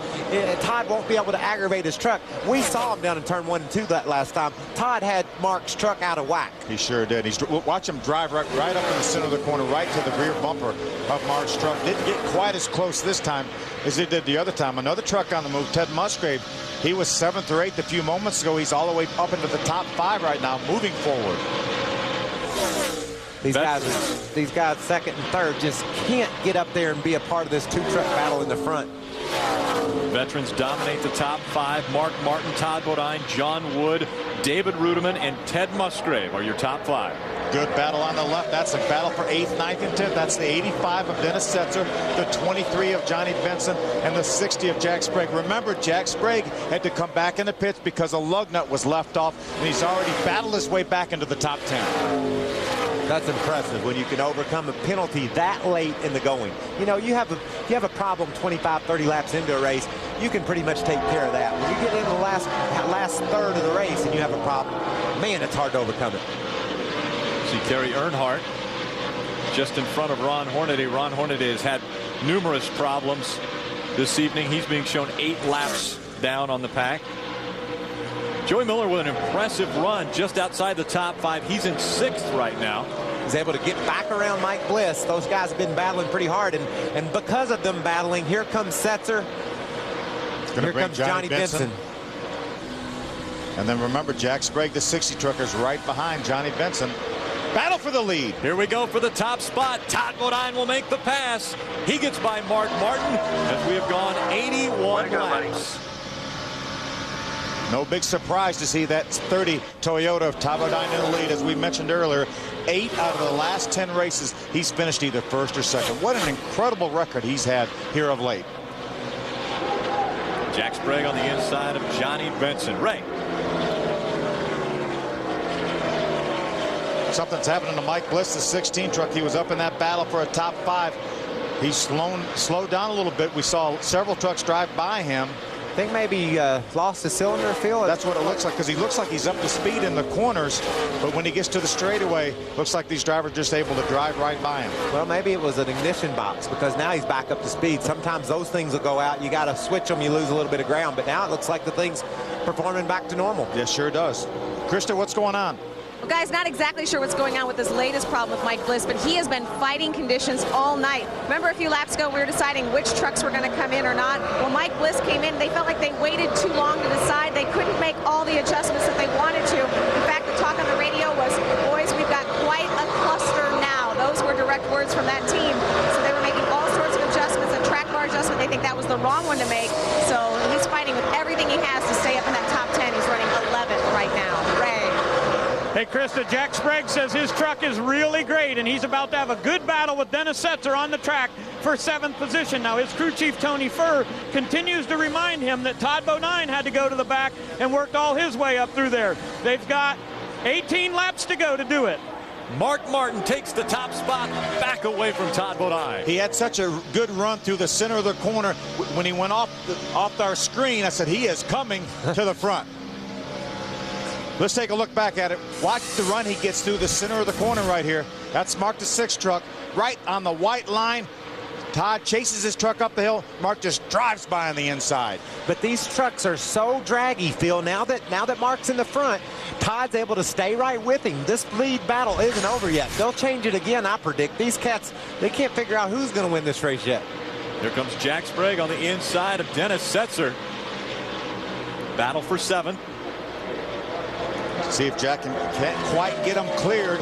Todd won't be able to aggravate his truck. We saw him down in turn 1 and 2 that last time. Todd had Mark's truck out of whack. He sure did. Watch him drive right up in the center of the corner, right to the rear bumper of Mark's truck. Didn't get quite as close this time as he did the other time. Another truck on the move, Ted Musgrave. He was 7th or 8th a few moments ago. He's all the way up into the top 5 right now, moving forward. These guys second and third just can't get up there and be a part of this 2-truck battle in the front. Veterans dominate the top 5. Mark Martin, Todd Bodine, John Wood, David Rudiman, and Ted Musgrave are your top 5. Good battle on the left. That's a battle for 8th, 9th, and 10th. That's the 85 of Dennis Setzer, the 23 of Johnny Benson, and the 60 of Jack Sprague. Remember, Jack Sprague had to come back in the pits because a lug nut was left off, and he's already battled his way back into the top 10. That's impressive when you can overcome a penalty that late in the going. You know, you have a problem 25, 30 laps into a race, you can pretty much take care of that. When you get in the last third of the race and you have a problem, man, it's hard to overcome it. See Kerry Earnhardt just in front of Ron Hornaday. Ron Hornaday has had numerous problems this evening. He's being shown 8 laps down on the pack. Joey Miller with an impressive run just outside the top 5. He's in 6th right now. He's able to get back around Mike Bliss. Those guys have been battling pretty hard, and because of them battling, here comes Setzer. Here comes Johnny Benson. And then remember, Jack Sprague, the 60 trucker, is right behind Johnny Benson. Battle for the lead. Here we go for the top spot. Todd Bodine will make the pass. He gets by Mark Martin as we have gone 81 laps. No big surprise to see that 30 Toyota of Todd Bodine in the lead. As we mentioned earlier, 8 out of the last 10 races, he's finished either 1st or 2nd. What an incredible record he's had here of late. Jack Sprague on the inside of Johnny Benson. Ray. Something's happening to Mike Bliss, the 16 truck. He was up in that battle for a top 5. He's slowed down a little bit. We saw several trucks drive by him. I think maybe lost a cylinder, Phil. That's what it looks like, because he looks like he's up to speed in the corners, but when he gets to the straightaway, looks like these drivers just able to drive right by him. Well, maybe it was an ignition box, because now he's back up to speed. Sometimes those things will go out. You got to switch them. You lose a little bit of ground, but now it looks like the thing's performing back to normal. Yes, sure does. Krista, what's going on? Well, guys, not exactly sure what's going on with this latest problem with Mike Bliss, but he has been fighting conditions all night. Remember a few laps ago, we were deciding which trucks were going to come in or not. Well, Mike Bliss came in. They felt like they waited too long to decide. They couldn't make all the adjustments that they wanted to. In fact, the talk on the radio was, boys, we've got quite a cluster now. Those were direct words from that team. So they were making all sorts of adjustments. A track bar adjustment, they think that was the wrong one to make. So he's fighting with everything he has to stay up in that top 10. He's running 11th right now. Ray. Hey, Krista, Jack Sprague says his truck is really great, and he's about to have a good battle with Dennis Setzer on the track for 7th position. Now, his crew chief, Tony Furr, continues to remind him that Todd Bodine had to go to the back and worked all his way up through there. They've got 18 laps to go to do it. Mark Martin takes the top spot back away from Todd Bodine. He had such a good run through the center of the corner. When he went off our screen, I said, he is coming to the front. Let's take a look back at it. Watch the run he gets through the center of the corner right here. That's Mark the 6 truck right on the white line. Todd chases his truck up the hill. Mark just drives by on the inside. But these trucks are so draggy, Phil. Now that Mark's in the front, Todd's able to stay right with him. This lead battle isn't over yet. They'll change it again, I predict. These cats, they can't figure out who's going to win this race yet. Here comes Jack Sprague on the inside of Dennis Setzer. Battle for 7. See if Jack can't quite get him cleared.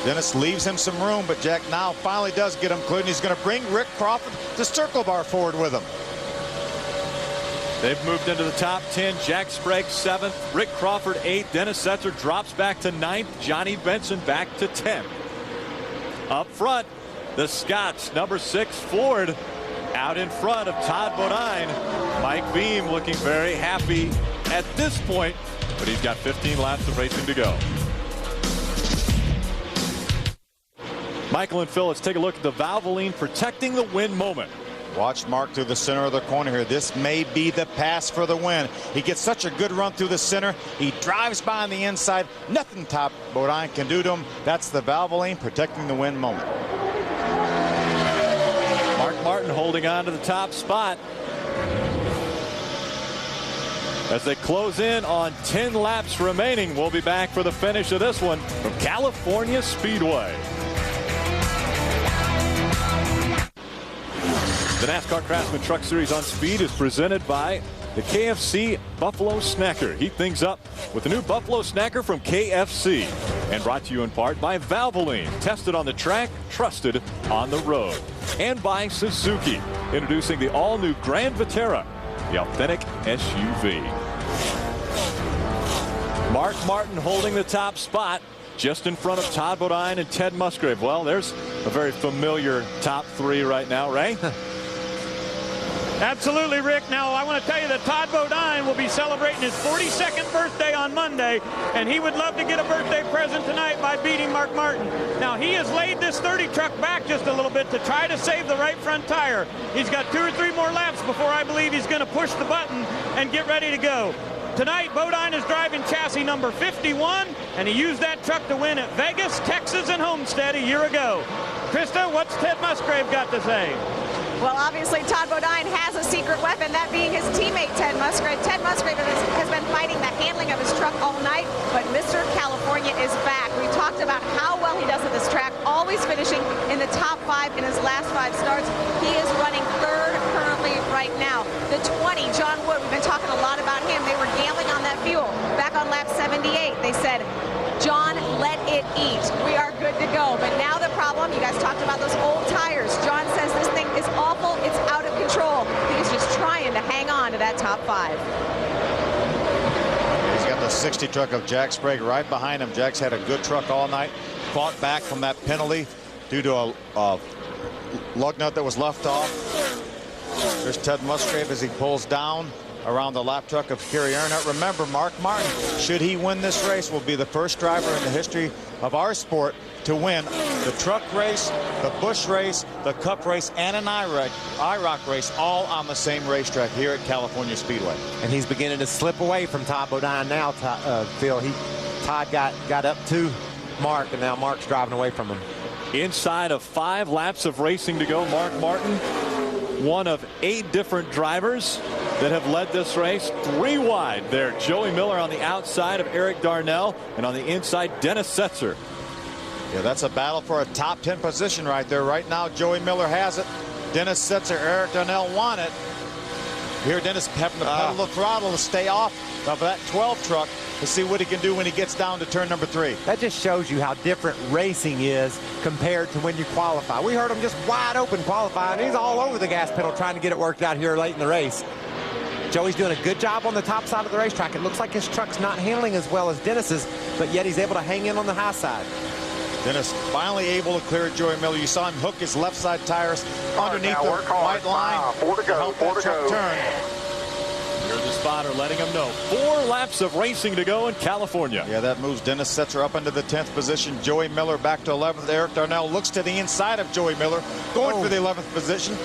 Dennis leaves him some room, but Jack now finally does get him cleared, and he's going to bring Rick Crawford the circle bar forward with him. They've moved into the top 10. Jack Sprague 7th, Rick Crawford 8th, Dennis Setzer drops back to 9th, Johnny Benson back to 10th. Up front, the Scots, number 6 Ford, out in front of Todd Bodine. Mike Beam looking very happy at this point, but he's got 15 laps of racing to go. Michael and Phil, let's take a look at the Valvoline protecting the win moment. Watch Mark through the center of the corner here. This may be the pass for the win. He gets such a good run through the center. He drives by on the inside. Nothing Todd Bodine can do to him. That's the Valvoline protecting the win moment. Mark Martin holding on to the top spot as they close in on 10 laps remaining. We'll be back for the finish of this one from California Speedway. The NASCAR Craftsman Truck Series on Speed is presented by the KFC Buffalo Snacker. Heat things up with the new Buffalo Snacker from KFC. And brought to you in part by Valvoline. Tested on the track, trusted on the road. And by Suzuki. Introducing the all-new Grand Vitara, the authentic SUV. Mark Martin holding the top spot just in front of Todd Bodine and Ted Musgrave. Well, there's a very familiar top 3 right now, Ray. Absolutely, Rick. Now, I want to tell you that Todd Bodine will be celebrating his 42nd birthday on Monday, and he would love to get a birthday present tonight by beating Mark Martin. Now, he has laid this 30 truck back just a little bit to try to save the right front tire. He's got 2 or 3 more laps before I believe he's going to push the button and get ready to go. Tonight, Bodine is driving chassis number 51, and he used that truck to win at Vegas, Texas, and Homestead a year ago. Krista, what's Ted Musgrave got to say? Well, obviously, Todd Bodine has a secret weapon, that being his teammate, Ted Musgrave. Ted Musgrave has been fighting the handling of his truck all night, but Mr. California is back. We talked about how well he does at this track, always finishing in the top 5 in his last 5 starts. He is running 3rd currently right now. The 20, John Wood, we've been talking a lot about him. They were gambling on that fuel. Back on lap 78, they said, John, let it eat. We are good to go. But now the problem, you guys talked about those old tires. John says this thing is awful. It's out of control. He's just trying to hang on to that top 5. He's got the 60 truck of Jack Sprague right behind him. Jack's had a good truck all night. Fought back from that penalty due to a lug nut that was left off. There's Ted Musgrave as he pulls down around the lap truck of Kerry Earnhardt. Remember, Mark Martin, should he win this race, will be the first driver in the history of our sport to win the truck race, the Busch race, the Cup race, and an IROC race, all on the same racetrack here at California Speedway. And he's beginning to slip away from Todd Bodine now, Phil. Todd got up to Mark, and now Mark's driving away from him. Inside of 5 laps of racing to go, Mark Martin, one of 8 different drivers that have led this race. 3 wide there. Joey Miller on the outside of Eric Darnell, and on the inside, Dennis Setzer. Yeah, that's a battle for a top 10 position right there. Right now, Joey Miller has it. Dennis Setzer, Eric Darnell won it. Here, Dennis having to pedal the throttle to stay off of that 12 truck to see what he can do when he gets down to turn number 3. That just shows you how different racing is compared to when you qualify. We heard him just wide open qualifying. He's all over the gas pedal trying to get it worked out here late in the race. Joey's doing a good job on the top side of the racetrack. It looks like his truck's not handling as well as Dennis's, but yet he's able to hang in on the high side. Dennis finally able to clear Joey Miller. You saw him hook his left side tires underneath the white line. 4 to go, 4 to go. Turn. Here's the spotter letting him know. 4 laps of racing to go in California. Yeah, that moves Dennis Setzer up into the 10th position. Joey Miller back to 11th. Eric Darnell looks to the inside of Joey Miller, going for the 11th position.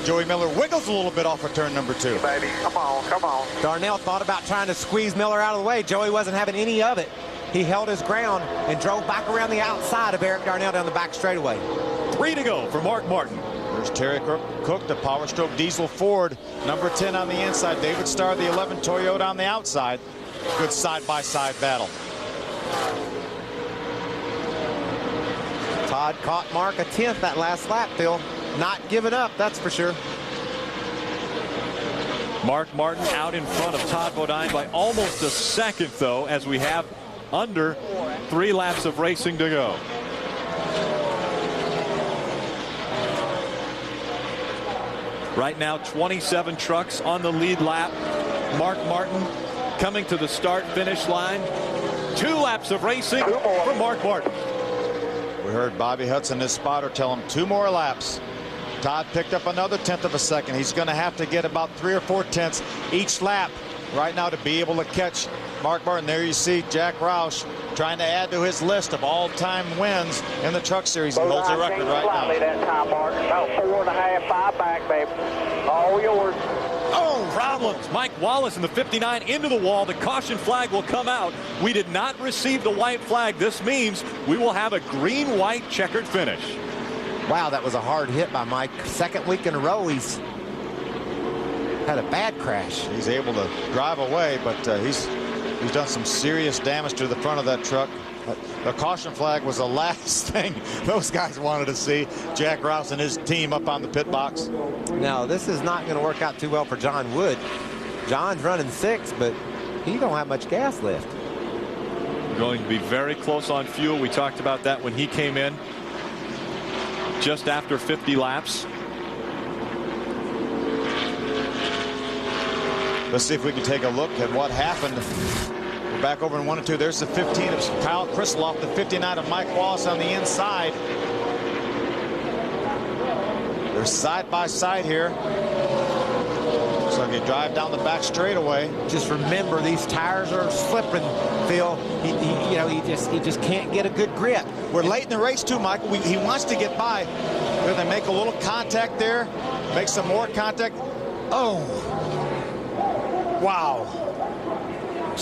Joey Miller wiggles a little bit off of turn number 2. Baby, come on, come on. Darnell thought about trying to squeeze Miller out of the way. Joey wasn't having any of it. He held his ground and drove back around the outside of Eric Darnell down the back straightaway. 3 to go for Mark Martin. There's Terry Cook, the Power Stroke Diesel Ford, number 10 on the inside. David Starr, the 11 Toyota on the outside. Good side-by-side battle. Todd caught Mark a 10th that last lap, Phil. Not giving up, that's for sure. Mark Martin out in front of Todd Bodine by almost a second, though, as we have under 3 laps of racing to go. Right now, 27 trucks on the lead lap. Mark Martin coming to the start-finish line. 2 laps of racing for Mark Martin. We heard Bobby Hudson, his spotter, tell him 2 more laps. Todd picked up another 1/10 of a second. He's going to have to get about 3 or 4 tenths each lap right now to be able to catch Mark Martin. There you see Jack Roush trying to add to his list of all-time wins in the Truck Series. He holds a record right now. That time, Martin. About 4.5, 5 back, baby. All yours. Oh, problems. Mike Wallace in the 59 into the wall. The caution flag will come out. We did not receive the white flag. This means we will have a green-white checkered finish. Wow, that was a hard hit by Mike. Second week in a row, he's had a bad crash. He's able to drive away, but he's done some serious damage to the front of that truck. The caution flag was the last thing those guys wanted to see. Jack Rouse and his team up on the pit box. Now, this is not going to work out too well for John Wood. John's running 6, but he don't have much gas left. Going to be very close on fuel. We talked about that when he came in. Just after 50 laps. Let's see if we can take a look at what happened. We're back over in 1 and 2. There's the 15 of Kyle Krisloff, the 59 of Mike Wallace on the inside. They're side by side here. So they drive down the back straightaway. Just remember, these tires are slipping, Phil. He just can't get a good grip. We're late in the race too, Michael. He wants to get by. They make a little contact there, make some more contact. Oh, wow! He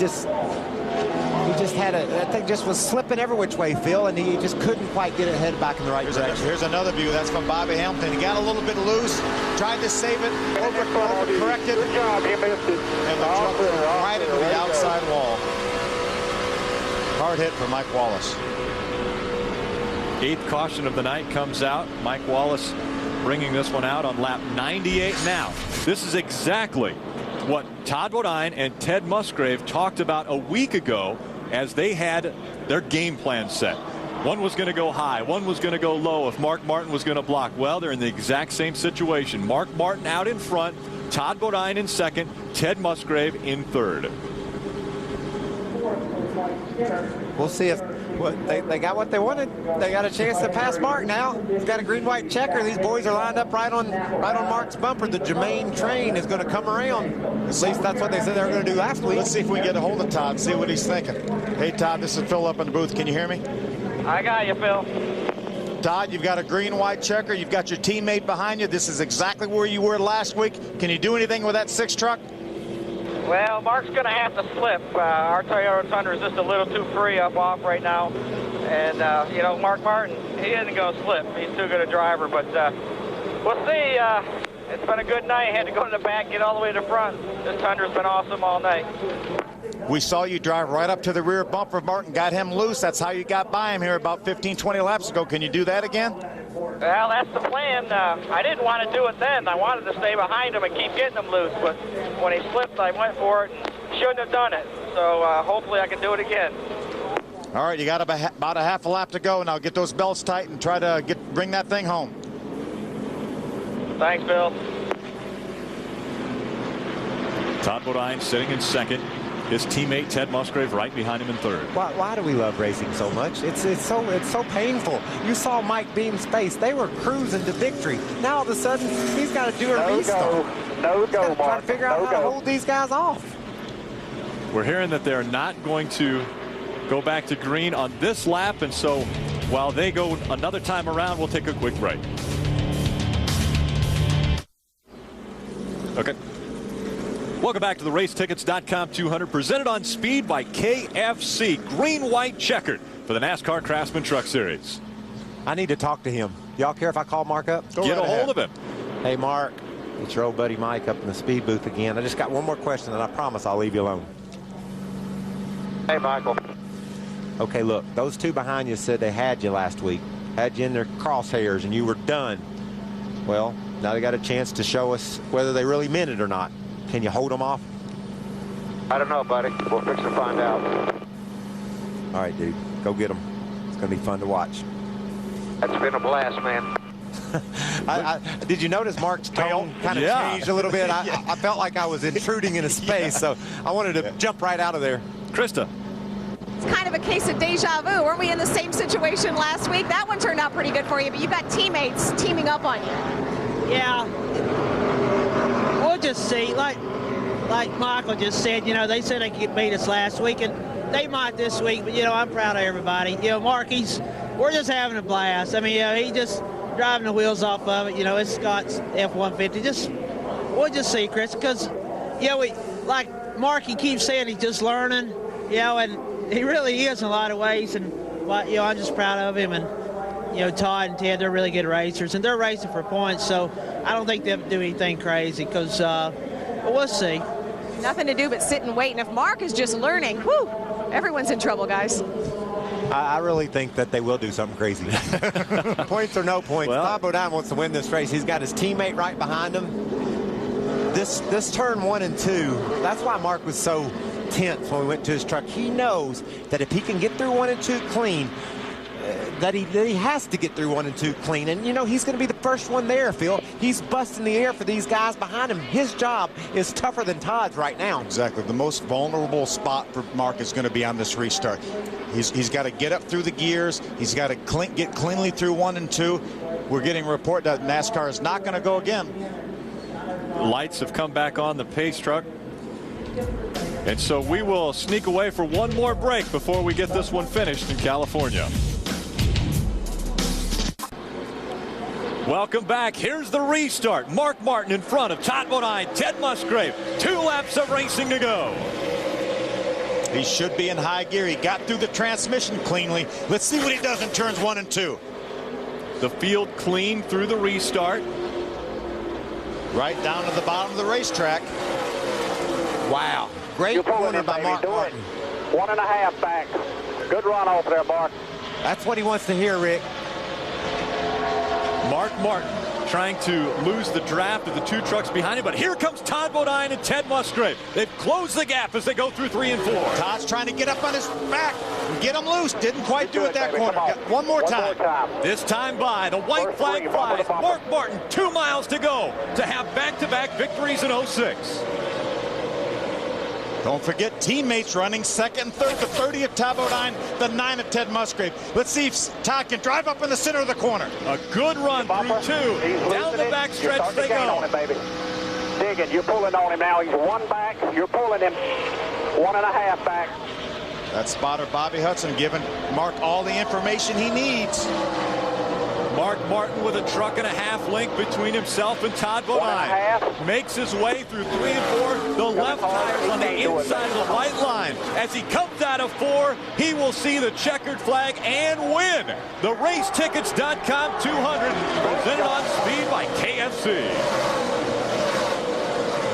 just had that thing just was slipping every which way, Phil, and he just couldn't quite get it headed back in the right direction. Here's another view. That's from Bobby Hamilton. He got a little bit loose, tried to save it, over-corrected, Good job, you missed it. and the truck went right into the outside wall. Hard hit for Mike Wallace. 8th caution of the night comes out. Mike Wallace bringing this one out on lap 98 now. This is exactly what Todd Bodine and Ted Musgrave talked about a week ago as they had their game plan set. One was going to go high, one was going to go low if Mark Martin was going to block. Well, they're in the exact same situation. Mark Martin out in front, Todd Bodine in second, Ted Musgrave in third. We'll see if they got what they wanted. They got a chance to pass Mark now. He's got a green-white checker. These boys are lined up right on Mark's bumper. The Germain train is going to come around. At least that's what they said they were going to do last week. Let's see if we can get a hold of Todd, see what he's thinking. Hey, Todd, this is Phil up in the booth. Can you hear me? I got you, Phil. Todd, you've got a green-white checker. You've got your teammate behind you. This is exactly where you were last week. Can you do anything with that 6 truck? Well, Mark's going to have to slip. Our Toyota Tundra is just a little too free up off right now. And, Mark Martin, he isn't going to slip. He's too good a driver. But we'll see. It's been a good night. Had to go to the back, get all the way to the front. This Tundra's been awesome all night. We saw you drive right up to the rear bumper of Martin, got him loose. That's how you got by him here about 15, 20 laps ago. Can you do that again? Well, that's the plan. I didn't want to do it then. I wanted to stay behind him and keep getting him loose. But when he slipped, I went for it and shouldn't have done it. So hopefully I can do it again. All right, you got about a half a lap to go. Now get those belts tight and try to bring that thing home. Thanks, Bill. Todd Bodine sitting in second. His teammate Ted Musgrave right behind him in third. Why do we love racing so much? It's so painful. You saw Mike Beam's face. They were cruising to victory. Now all of a sudden he's got to do a restart. No go, Mark. Trying to figure out how to hold these guys off. We're hearing that they're not going to go back to green on this lap, and so while they go another time around, we'll take a quick break. Okay. Welcome back to the Racetickets.com 200, presented on speed by KFC. Green, white, checkered for the NASCAR Craftsman Truck Series. I need to talk to him. Y'all care if I call Mark up? Get a hold of him. Hey, Mark. It's your old buddy Mike up in the speed booth again. I just got one more question, and I promise I'll leave you alone. Hey, Michael. Okay, look, those two behind you said they had you last week, had you in their crosshairs, and you were done. Well, now they got a chance to show us whether they really meant it or not. Can you hold them off? I don't know, buddy. We'll fix to find out. All right, dude. Go get them. It's going to be fun to watch. That's been a blast, man. Did you notice Mark's tone kind of changed a little bit? I felt like I was intruding in a space, so I wanted to jump right out of there. Krista. It's kind of a case of deja vu. Weren't we in the same situation last week? That one turned out pretty good for you, but you've got teammates teaming up on you. Yeah. We'll just see. Like Michael just said, you know, they said they could beat us last week, and they might this week, but, you know, I'm proud of everybody. You know, Mark, we're just having a blast. I mean, he just driving the wheels off of it. You know, it's Scott's F-150. We'll just see, Chris, because, you know, like Mark, he keeps saying he's just learning, you know, and he really is in a lot of ways. And, you know, I'm just proud of him. And, you know, Todd and Ted, they're really good racers, and they're racing for points. So I don't think they'll do anything crazy because, but we'll see. Nothing to do but sit and wait. And if Mark is just learning, whew, everyone's in trouble, guys. I really think that they will do something crazy. Points or no points, Todd Bodine wants to win this race. He's got his teammate right behind him. This turn 1 and 2, that's why Mark was so tense when we went to his truck. He knows that if he can get through 1 and 2 clean, that he has to get through 1 and 2 clean. And, you know, he's going to be the first one there, Phil. He's busting the air for these guys behind him. His job is tougher than Todd's right now. Exactly. The most vulnerable spot for Mark is going to be on this restart. He's got to get up through the gears. He's got to get cleanly through 1 and 2. We're getting a report that NASCAR is not going to go again. Lights have come back on the pace truck. And so we will sneak away for one more break before we get this one finished in California. Welcome back. Here's the restart. Mark Martin in front of Todd Bodine, Ted Musgrave. 2 laps of racing to go. He should be in high gear. He got through the transmission cleanly. Let's see what he does in turns 1 and 2. The field clean through the restart. Right down to the bottom of the racetrack. Wow. Great corner by Mark Martin. 1.5 back. Good run off there, Mark. That's what he wants to hear, Rick. Mark Martin trying to lose the draft of the 2 trucks behind him, but here comes Todd Bodine and Ted Musgrave. They've closed the gap as they go through 3 and 4. Todd's trying to get up on his back and get him loose. Didn't quite do it that corner. One more time. This time by the white flag flies. Mark Martin, 2 miles to go to have back-to-back victories in 06. Don't forget teammates running 2nd and 3rd, the 30 of Todd Bodine, the 9 of Ted Musgrave. Let's see if Todd can drive up in the center of the corner. A good run through 2. Down the back stretch they go. On it, baby. Digging, you're pulling on him now. He's 1 back. You're pulling him 1.5 back. That spotter Bobby Hudson giving Mark all the information he needs. Mark Martin with a 1.5 length between himself and Todd Bodine. Makes his way through 3 and 4. The left tire's on the inside of the white line. As he comes out of 4, he will see the checkered flag and win the Racetickets.com 200, presented on speed by KFC.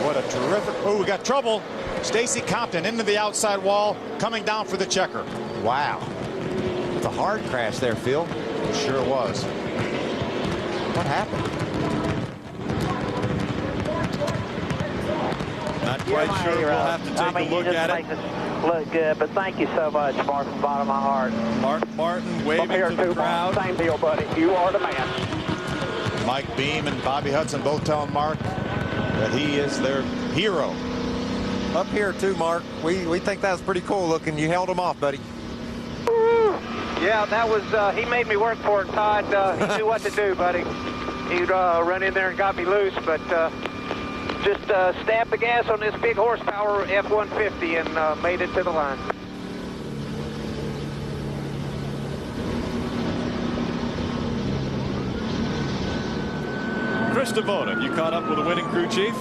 What a terrific... Oh, we got trouble. Stacy Compton into the outside wall, coming down for the checker. Wow. It's a hard crash there, Phil. It sure was. What happened? Not quite sure. We'll have to take a look at it. Look good, but thank you so much, Mark, from the bottom of my heart. Mark Martin waving to the crowd. Same deal, buddy. You are the man. Mike Beam and Bobby Hudson both telling Mark that he is their hero. Up here too, Mark. We think that was pretty cool looking. You held him off, buddy. Yeah, that was, he made me work for it, Todd. He knew what to do, buddy. He'd run in there and got me loose, but just stabbed the gas on this big horsepower F-150 and made it to the line. Chris DeVona, you caught up with the winning crew chief?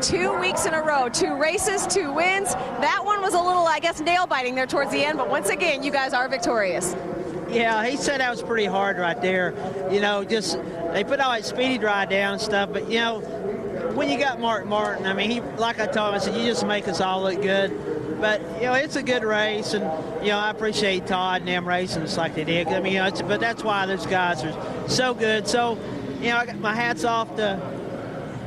2 weeks in a row, 2 races, 2 wins. That one was a little, I guess, nail-biting there towards the end, but once again, you guys are victorious. Yeah, he said that was pretty hard right there. You know, just they put all that speedy dry down and stuff, but you know, when you got Mark Martin, I mean, he, like I told him, I said, you just make us all look good. But, you know, it's a good race, and, you know, I appreciate Todd and them racing us like they did. I mean, you know, but that's why those guys are so good. So, you know, I got my hats off to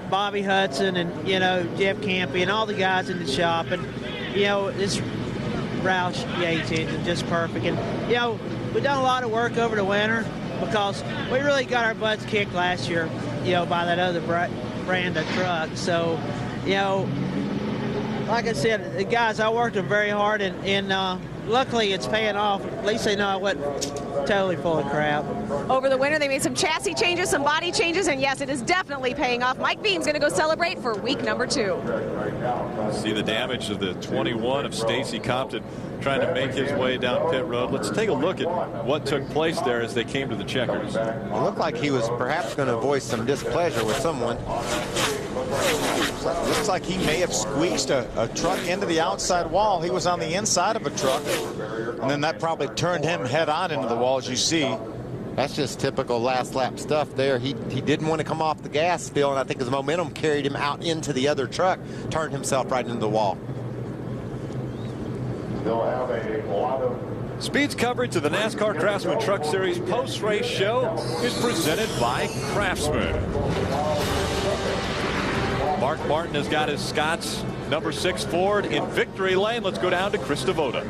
Bobby Hudson and, you know, Jeff Campy and all the guys in the shop. And, you know, this Roush Yates engine just perfect. And, you know, we've done a lot of work over the winter because we really got our butts kicked last year, you know, by that other brand of truck. So, you know, like I said, the guys, I worked them very hard, and luckily it's paying off. At least they know I wasn't totally full of crap. Over the winter, they made some chassis changes, some body changes, and yes, it is definitely paying off. Mike Beam's going to go celebrate for week number 2. See the damage of the 21 of Stacy Compton trying to make his way down pit road. Let's take a look at what took place there as they came to the checkers. It looked like he was perhaps going to voice some displeasure with someone. Looks like he may have squeezed a truck into the outside wall. He was on the inside of a truck, and then that probably turned him head on into the wall, as you see. That's just typical last lap stuff there. He didn't want to come off the gas still, and I think his momentum carried him out into the other truck, turned himself right into the wall. They'll have a lot of Speed's coverage of the NASCAR Craftsman Truck Series post-race show is presented by Craftsman. Mark Martin has got his Scott's number 6 Ford in victory lane. Let's go down to Chris Devoda.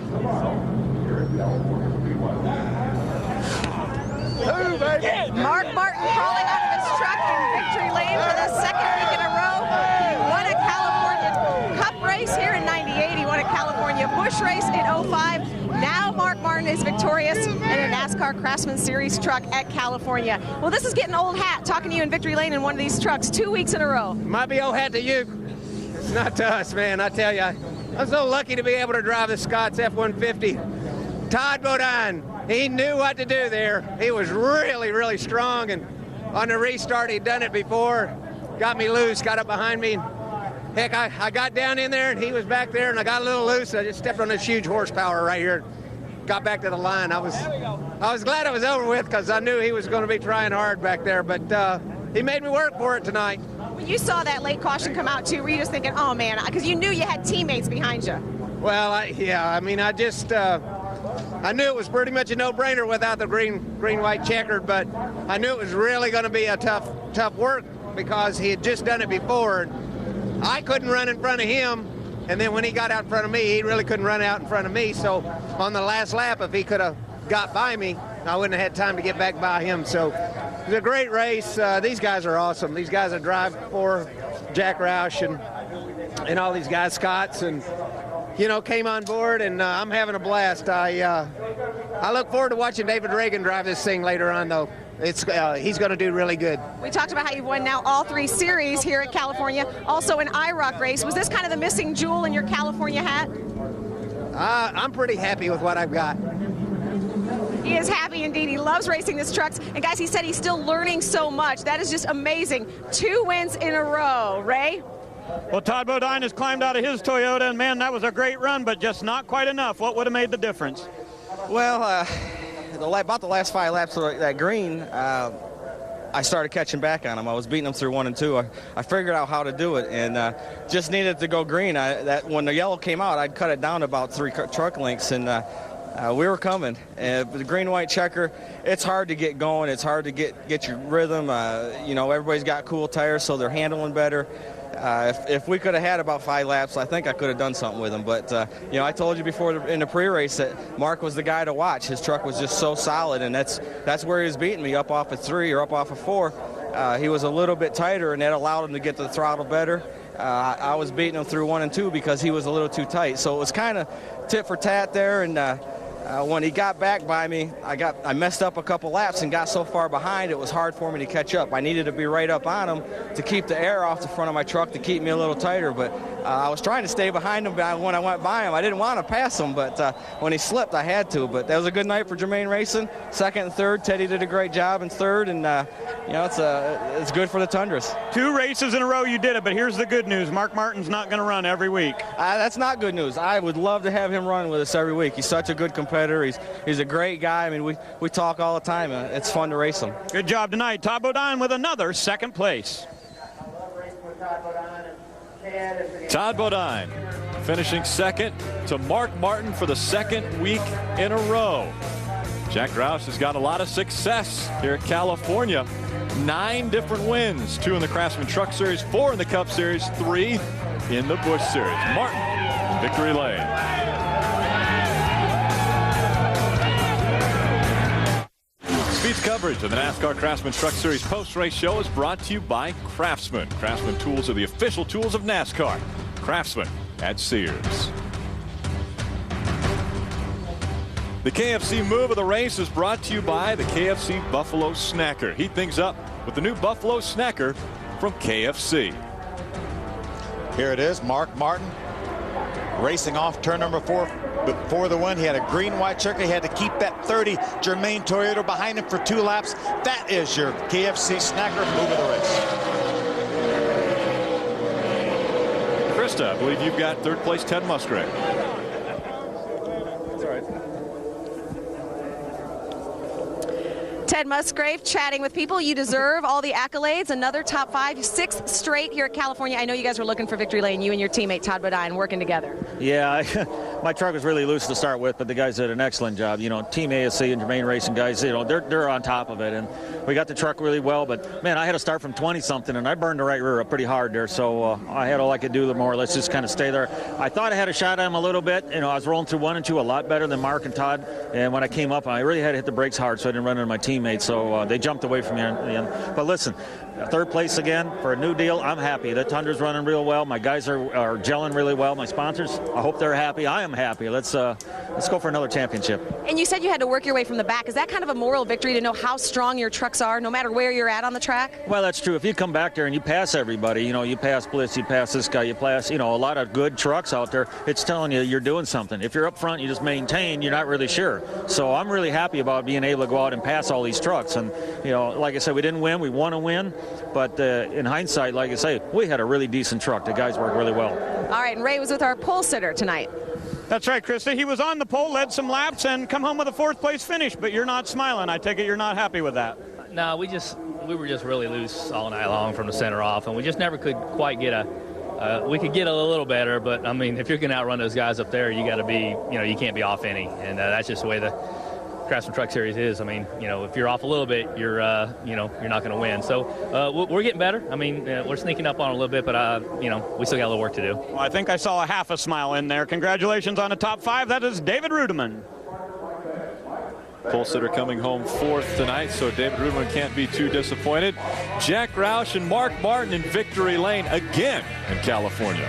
Mark Martin crawling out of his truck in victory lane for the second week in a row. He won a California Cup race here in '98. He won a California Busch race in '05. Now Mark Martin is victorious in a NASCAR Craftsman Series truck at California. Well, this is getting old hat, talking to you in victory lane in one of these trucks 2 weeks in a row. Might be old hat to you. It's not to us, man. I tell you, I'm so lucky to be able to drive the Scott's F-150. Todd Bodine, he knew what to do there. He was really, really strong, and on the restart, he'd done it before. Got me loose, got up behind me. Heck, I got down in there, and he was back there, and I got a little loose. I just stepped on this huge horsepower right here. Got back to the line. I was glad it was over with because I knew he was going to be trying hard back there, but he made me work for it tonight. When you saw that late caution come out, too, were you just thinking, oh, man, because you knew you had teammates behind you? Well, I knew it was pretty much a no-brainer without the green-white checkered, but I knew it was really going to be a tough work because he had just done it before. I couldn't run in front of him, and then when he got out in front of me, he really couldn't run out in front of me. So on the last lap, if he could have got by me, I wouldn't have had time to get back by him. So it was a great race. These guys are awesome. These guys that drive for Jack Roush and all these guys, Scott's, and came on board, and I'm having a blast. I look forward to watching David Reagan drive this thing later on, though. He's going to do really good. We talked about how you've won now all 3 series here at California, also an IROC race. Was this kind of the missing jewel in your California hat? I'm pretty happy with what I've got. He is happy indeed. He loves racing this trucks. And guys, he said he's still learning so much. That is just amazing. 2 wins in a row. Ray? Well, Todd Bodine has climbed out of his Toyota, and man, that was a great run, but just not quite enough. What would have made the difference? Well, about the last 5 laps of that green, I started catching back on him. I was beating him through 1 and 2. I figured out how to do it, and just needed to go green. When the yellow came out, I'd cut it down to about 3 truck lengths, and we were coming. The green-white checker, it's hard to get going. It's hard to get your rhythm. Everybody's got cool tires, so they're handling better. If we could have had about 5 laps, I think I could have done something with him. But, I told you before in the pre-race that Mark was the guy to watch. His truck was just so solid, and that's where he was beating me, up off of 3 or up off of 4. He was a little bit tighter, and that allowed him to get to the throttle better. I was beating him through 1 and 2 because he was a little too tight. So it was kind of tit for tat there, and when he got back by me, I messed up a couple laps and got so far behind it was hard for me to catch up. I needed to be right up on him to keep the air off the front of my truck to keep me a little tighter, but I was trying to stay behind him when I went by him. I didn't want to pass him, but when he slipped, I had to. But that was a good night for Germain Racing. 2nd and 3rd, Teddy did a great job in 3rd, and it's good for the Tundras. 2 races in a row you did it, but here's the good news. Mark Martin's not going to run every week. That's not good news. I would love to have him run with us every week. He's such a good competitor. competitor. He's a great guy. I mean, we talk all the time. It's fun to race him. Good job tonight. Todd Bodine with another second place. Todd Bodine finishing second to Mark Martin for the second week in a row. Jack Roush has got a lot of success here at California. 9 different wins, 2 in the Craftsman Truck Series, 4 in the Cup Series, 3 in the Busch Series. Martin in victory lane. Speed's coverage of the NASCAR Craftsman Truck Series post-race show is brought to you by Craftsman. Craftsman tools are the official tools of NASCAR. Craftsman at Sears. The KFC move of the race is brought to you by the KFC Buffalo Snacker. Heat things up with the new Buffalo Snacker from KFC. Here it is, Mark Martin racing off turn number 4 for the win. He had a green-white checker. He had to keep that 30 Germain Toyota behind him for 2 laps. That is your KFC Snacker move of the race. Krista, I believe you've got 3rd place Ted Musgrave. That's all right. Ted Musgrave chatting with people. You deserve all the accolades. Another top 5, 6th straight here at California. I know you guys were looking for victory lane, you and your teammate Todd Bodine working together. Yeah, my truck was really loose to start with, but the guys did an excellent job. You know, Team ASC and Germain Racing guys, you know, they're on top of it, and we got the truck really well. But man, I had to start from 20-something, and I burned the right rear up pretty hard there. So I had all I could do more or less just kind of stay there. I thought I had a shot at him a little bit. You know, I was rolling through 1 and 2 a lot better than Mark and Todd. And when I came up, I really had to hit the brakes hard so I didn't run into my teammates. So they jumped away from me in the end. But listen, 3rd place again for a new deal. I'm happy. The Tundra's running real well. My guys are gelling really well. My sponsors, I hope they're happy. I am happy. Let's go for another championship. And you said you had to work your way from the back. Is that kind of a moral victory to know how strong your trucks are, no matter where you're at on the track? Well, that's true. If you come back there and you pass everybody, you know, you pass Bliss, you pass this guy, you pass, you know, a lot of good trucks out there, it's telling you you're doing something. If you're up front, you just maintain, you're not really sure. So I'm really happy about being able to go out and pass all these trucks. And, you know, like I said, we didn't win. We want to win. But in hindsight, like I say, we had a really decent truck. The guys worked really well. All right, and Ray was with our pole sitter tonight. That's right, Krista. He was on the pole, led some laps, and come home with a 4th place finish. But you're not smiling. I take it you're not happy with that. No, we were just really loose all night long from the center off, and we just never could quite get we could get a little better, but I mean, if you're going to outrun those guys up there, you got to be, you know, you can't be off any, and that's just the way the Craftsman Truck Series is. I mean, you know, if you're off a little bit, you're you're not going to win. So we're getting better. I mean, we're sneaking up on a little bit, but you know, we still got a little work to do. Well, I think I saw a half a smile in there. Congratulations on the top 5. That is David Rudiman. Pole sitter coming home 4th tonight, so David Rudiman can't be too disappointed. Jack Roush and Mark Martin in victory lane again in California.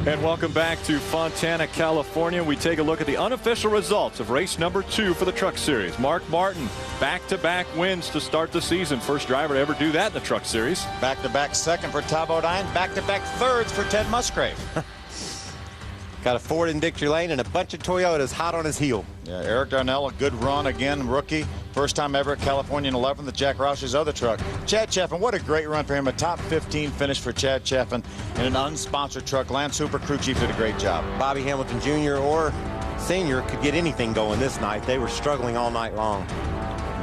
And welcome back to Fontana, California. We take a look at the unofficial results of race number 2 for the Truck Series. Mark Martin, back-to-back wins to start the season. First driver to ever do that in the Truck Series. Back-to-back 2nd for Todd Bodine. Back-to-back 3rds for Ted Musgrave. Got a Ford in victory lane and a bunch of Toyotas hot on his heel. Yeah, Eric Darnell, a good run again, rookie. First time ever at California in 11th, the Jack Roush's other truck. Chad Chaffin, what a great run for him. A top 15 finish for Chad Chaffin in an unsponsored truck. Lance Hooper, crew chief, did a great job. Bobby Hamilton Jr. or Sr. could get anything going this night. They were struggling all night long.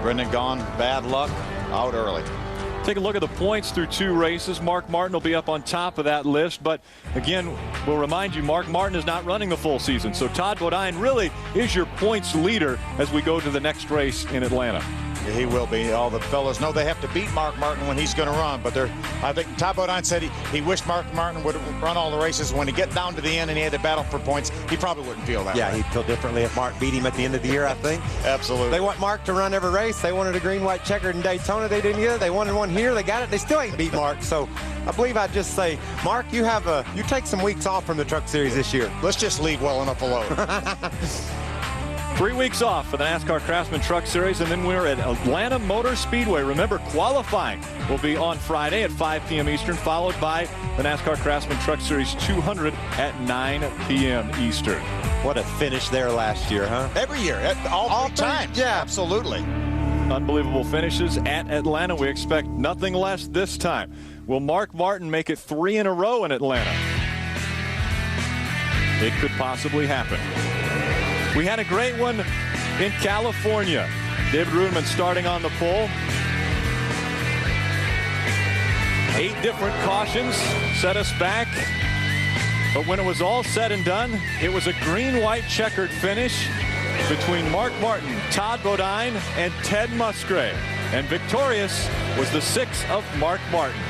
Brendan Gaughan, bad luck, out early. Take a look at the points through 2 races. Mark Martin will be up on top of that list. But again, we'll remind you, Mark Martin is not running the full season. So Todd Bodine really is your points leader as we go to the next race in Atlanta. Yeah, he will be. All the fellas know they have to beat Mark Martin when he's going to run. But I think Todd Bodine said he wished Mark Martin would run all the races. When he get down to the end and he had to battle for points, he probably wouldn't feel that way. Yeah, he'd feel differently if Mark beat him at the end of the year, I think. Absolutely. They want Mark to run every race. They wanted a green-white checkered in Daytona. They didn't get it. They wanted one here. They got it. They still ain't beat Mark. So I believe I'd just say, Mark, you take some weeks off from the Truck Series this year. Let's just leave well enough alone. 3 weeks off for the NASCAR Craftsman Truck Series, and then we're at Atlanta Motor Speedway. Remember, qualifying will be on Friday at 5 p.m. Eastern, followed by the NASCAR Craftsman Truck Series 200 at 9 p.m. Eastern. What a finish there last year, huh? Every year, all 3 times. Yeah, absolutely. Unbelievable finishes at Atlanta. We expect nothing less this time. Will Mark Martin make it 3 in a row in Atlanta? it could possibly happen. We had a great one in California. David Ruderman starting on the pole. 8 different cautions set us back. But when it was all said and done, it was a green-white checkered finish between Mark Martin, Todd Bodine, and Ted Musgrave. And victorious was the 6 of Mark Martin.